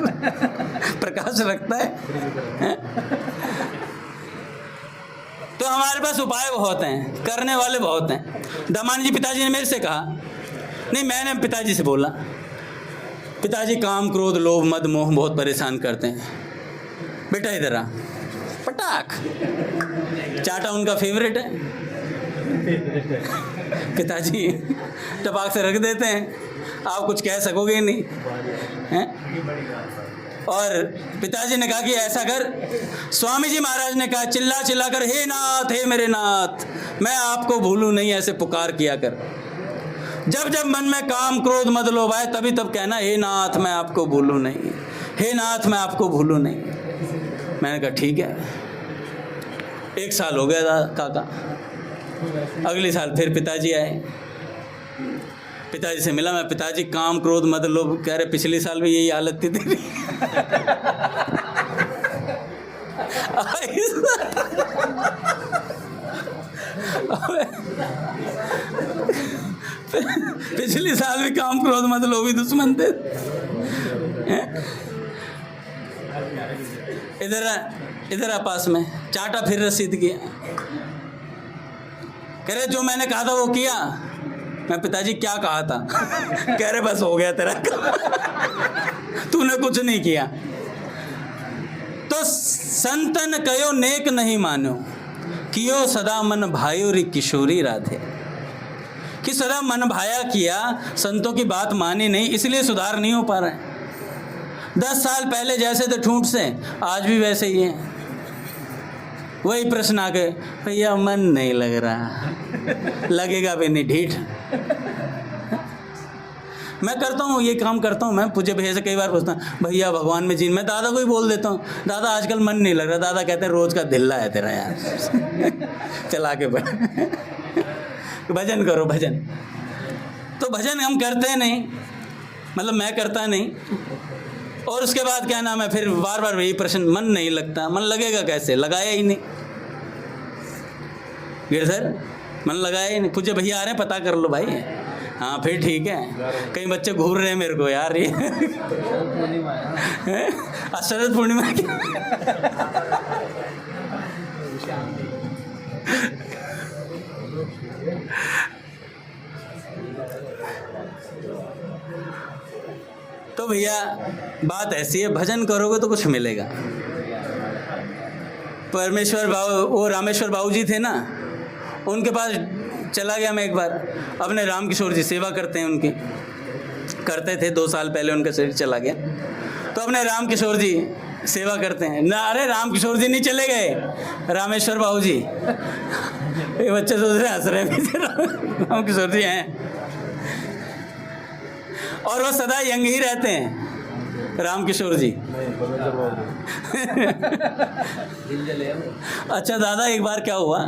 प्रकाश रखता है। तो हमारे पास उपाय बहुत हैं, करने वाले बहुत हैं। दामानी जी पिताजी ने मेरे से कहा, नहीं मैंने पिताजी से बोला, पिताजी काम क्रोध लोभ मद मोह बहुत परेशान करते हैं, बेटा इधर आ, पटाख चाटा उनका फेवरेट है। पिताजी टपाक से रख देते हैं, आप कुछ कह सकोगे नहीं हैं? और पिताजी ने कहा कि ऐसा कर, स्वामी जी महाराज ने कहा चिल्ला चिल्ला कर, हे नाथ हे मेरे नाथ, मैं आपको भूलूं नहीं, ऐसे पुकार किया कर। जब जब मन में काम क्रोध मद लोभ आए तभी तब कहना, हे नाथ मैं आपको भूलूं नहीं, हे नाथ मैं आपको भूलूं नहीं। मैंने कहा ठीक है। 1 साल हो गया था काका। अगले साल फिर पिताजी आए, पिताजी से मिला मैं, पिताजी काम क्रोध मद लोभ, कह रहे पिछले साल भी यही हालत थी तेरी। पिछले साल भी काम क्रोध मद लोभ ही दुश्मन थे। इधर आ पास में, चाटा फिर रसीद किया, कह रहे जो मैंने कहा था वो किया। मैं पिताजी क्या कहा था? कह रहे बस हो गया तेरा, तूने कुछ नहीं किया। तो संतन कयो नेक नहीं मानो, कियो सदा मन भायो री किशोरी राधे, कि सदा मन भाया किया, संतों की बात मानी नहीं, इसलिए सुधार नहीं हो पा रहा है। 10 साल पहले जैसे थे ठूंठ से, आज भी वैसे ही हैं। वही प्रश्न आ गए, भैया मन नहीं लग रहा, लगेगा भी नहीं ढीठ। मैं करता हूँ ये काम करता हूँ, मैं पूज्य भैया से कई बार पूछता हूँ, भैया भगवान में जीन, मैं दादा को ही बोल देता हूँ, दादा आजकल मन नहीं लग रहा। दादा कहते हैं रोज़ का धिल्ला है तेरा यार, चला के बैठ, भजन करो भजन। तो भजन हम करते नहीं, मतलब मैं करता नहीं। और उसके बाद क्या नाम है, फिर बार बार वही प्रश्न, मन नहीं लगता। मन लगेगा कैसे, लगाया ही नहीं। गिरधर मन लगाया ही नहीं। पूज्य भैया आ रहे हैं, पता कर लो भाई। हाँ फिर ठीक है। कई बच्चे घूर रहे हैं मेरे को यार, ये शरद पूर्णिमा की। तो भैया बात ऐसी है, भजन करोगे तो कुछ मिलेगा। परमेश्वर बाबू, वो रामेश्वर बाबू जी थे ना, उनके पास चला गया मैं एक बार। अपने राम किशोर जी सेवा करते हैं उनकी, करते थे, 2 साल पहले उनका शरीर चला गया। तो अपने राम किशोर जी सेवा करते हैं ना। अरे राम किशोर जी नहीं चले गए, रामेश्वर बाबू जी। ये बच्चे सोच रहे हंस रहे हैं, राम किशोर जी हैं और वो सदा यंग ही रहते हैं, राम किशोर जी। अच्छा दादा, एक बार क्या हुआ,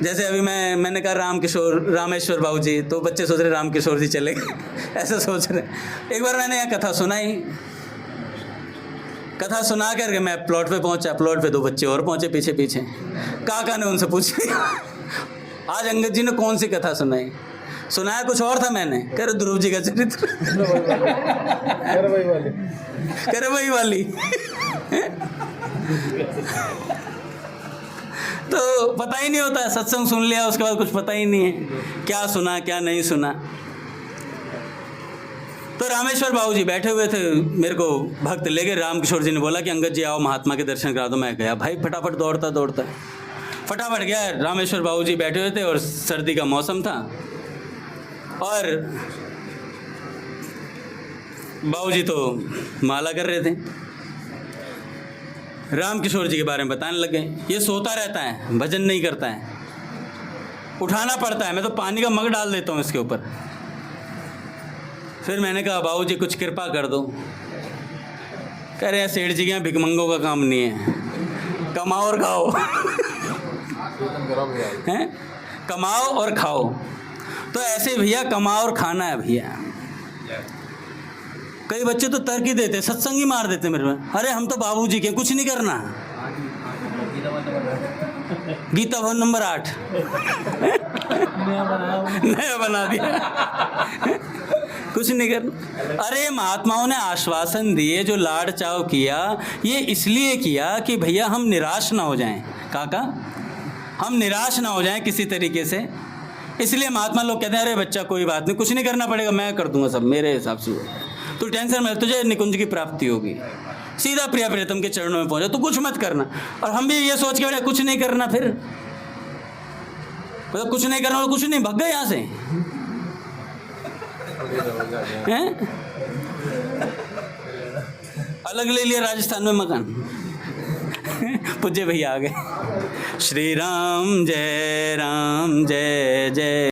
जैसे अभी मैंने कहा रामेश्वर बाबू जी, तो बच्चे सोच रहे राम किशोर जी चले गए, ऐसे सोच रहे। एक बार मैंने यहाँ कथा सुनाई, कथा सुना करके मैं प्लॉट पे पहुँचा। प्लॉट पे 2 बच्चे और पहुँचे पीछे पीछे। काका ने उनसे पूछा, आज अंगद जी ने कौन सी कथा सुनाई? सुनाया कुछ और था मैंने। कह रहे ध्रुव जी का चरित्र। कह रहे वही वाली। तो पता ही नहीं होता, सत्संग सुन लिया उसके बाद कुछ पता ही नहीं है क्या सुना क्या नहीं सुना। तो रामेश्वर बाबू जी बैठे हुए थे, मेरे को भक्त ले गए। राम किशोर जी ने बोला कि अंगद जी आओ महात्मा के दर्शन करा दो। मैं गया भाई, फटाफट दौड़ता दौड़ता फटाफट गया। रामेश्वर बाबू जी बैठे हुए थे और सर्दी का मौसम था, और बाबू जी तो माला कर रहे थे। राम किशोर जी के बारे में बताने लगे, ये सोता रहता है, भजन नहीं करता है, उठाना पड़ता है, मैं तो पानी का मग डाल देता हूँ इसके ऊपर। फिर मैंने कहा बाबू जी कुछ कृपा कर दो। कह रहे हैं सेठ जी के यहाँ भिकमंगों का काम नहीं है, कमाओ और खाओ। हैं, कमाओ और खाओ। तो ऐसे भैया कमाओ और खाना है भैया। कई बच्चे तो तर्क ही देते, सत्संग ही मार देते मेरे में, अरे हम तो बाबूजी के, कुछ नहीं करना। गीता भवन नंबर 8 नया बना दिया। कुछ नहीं करना। अरे महात्माओं ने आश्वासन दिए, जो लाड़ चाव किया ये इसलिए किया कि भैया हम निराश ना हो जाएं। काका, हम निराश ना हो जाएं किसी तरीके से, इसलिए महात्मा लोग कहते हैं अरे बच्चा कोई बात नहीं, कुछ नहीं करना पड़ेगा, मैं कर दूंगा सब मेरे हिसाब से, तो टेंशन मत, तुझे निकुंज की प्राप्ति होगी, सीधा प्रिया प्रियतम के चरणों में पहुंचा, तो कुछ मत करना। और हम भी ये सोच के बैठे कुछ नहीं करना, फिर मतलब कुछ नहीं करना, कुछ नहीं, भाग गए यहाँ से हैं? अलग ले लिया राजस्थान में मकान। पूज्य भैया आ गए। श्री राम जय जय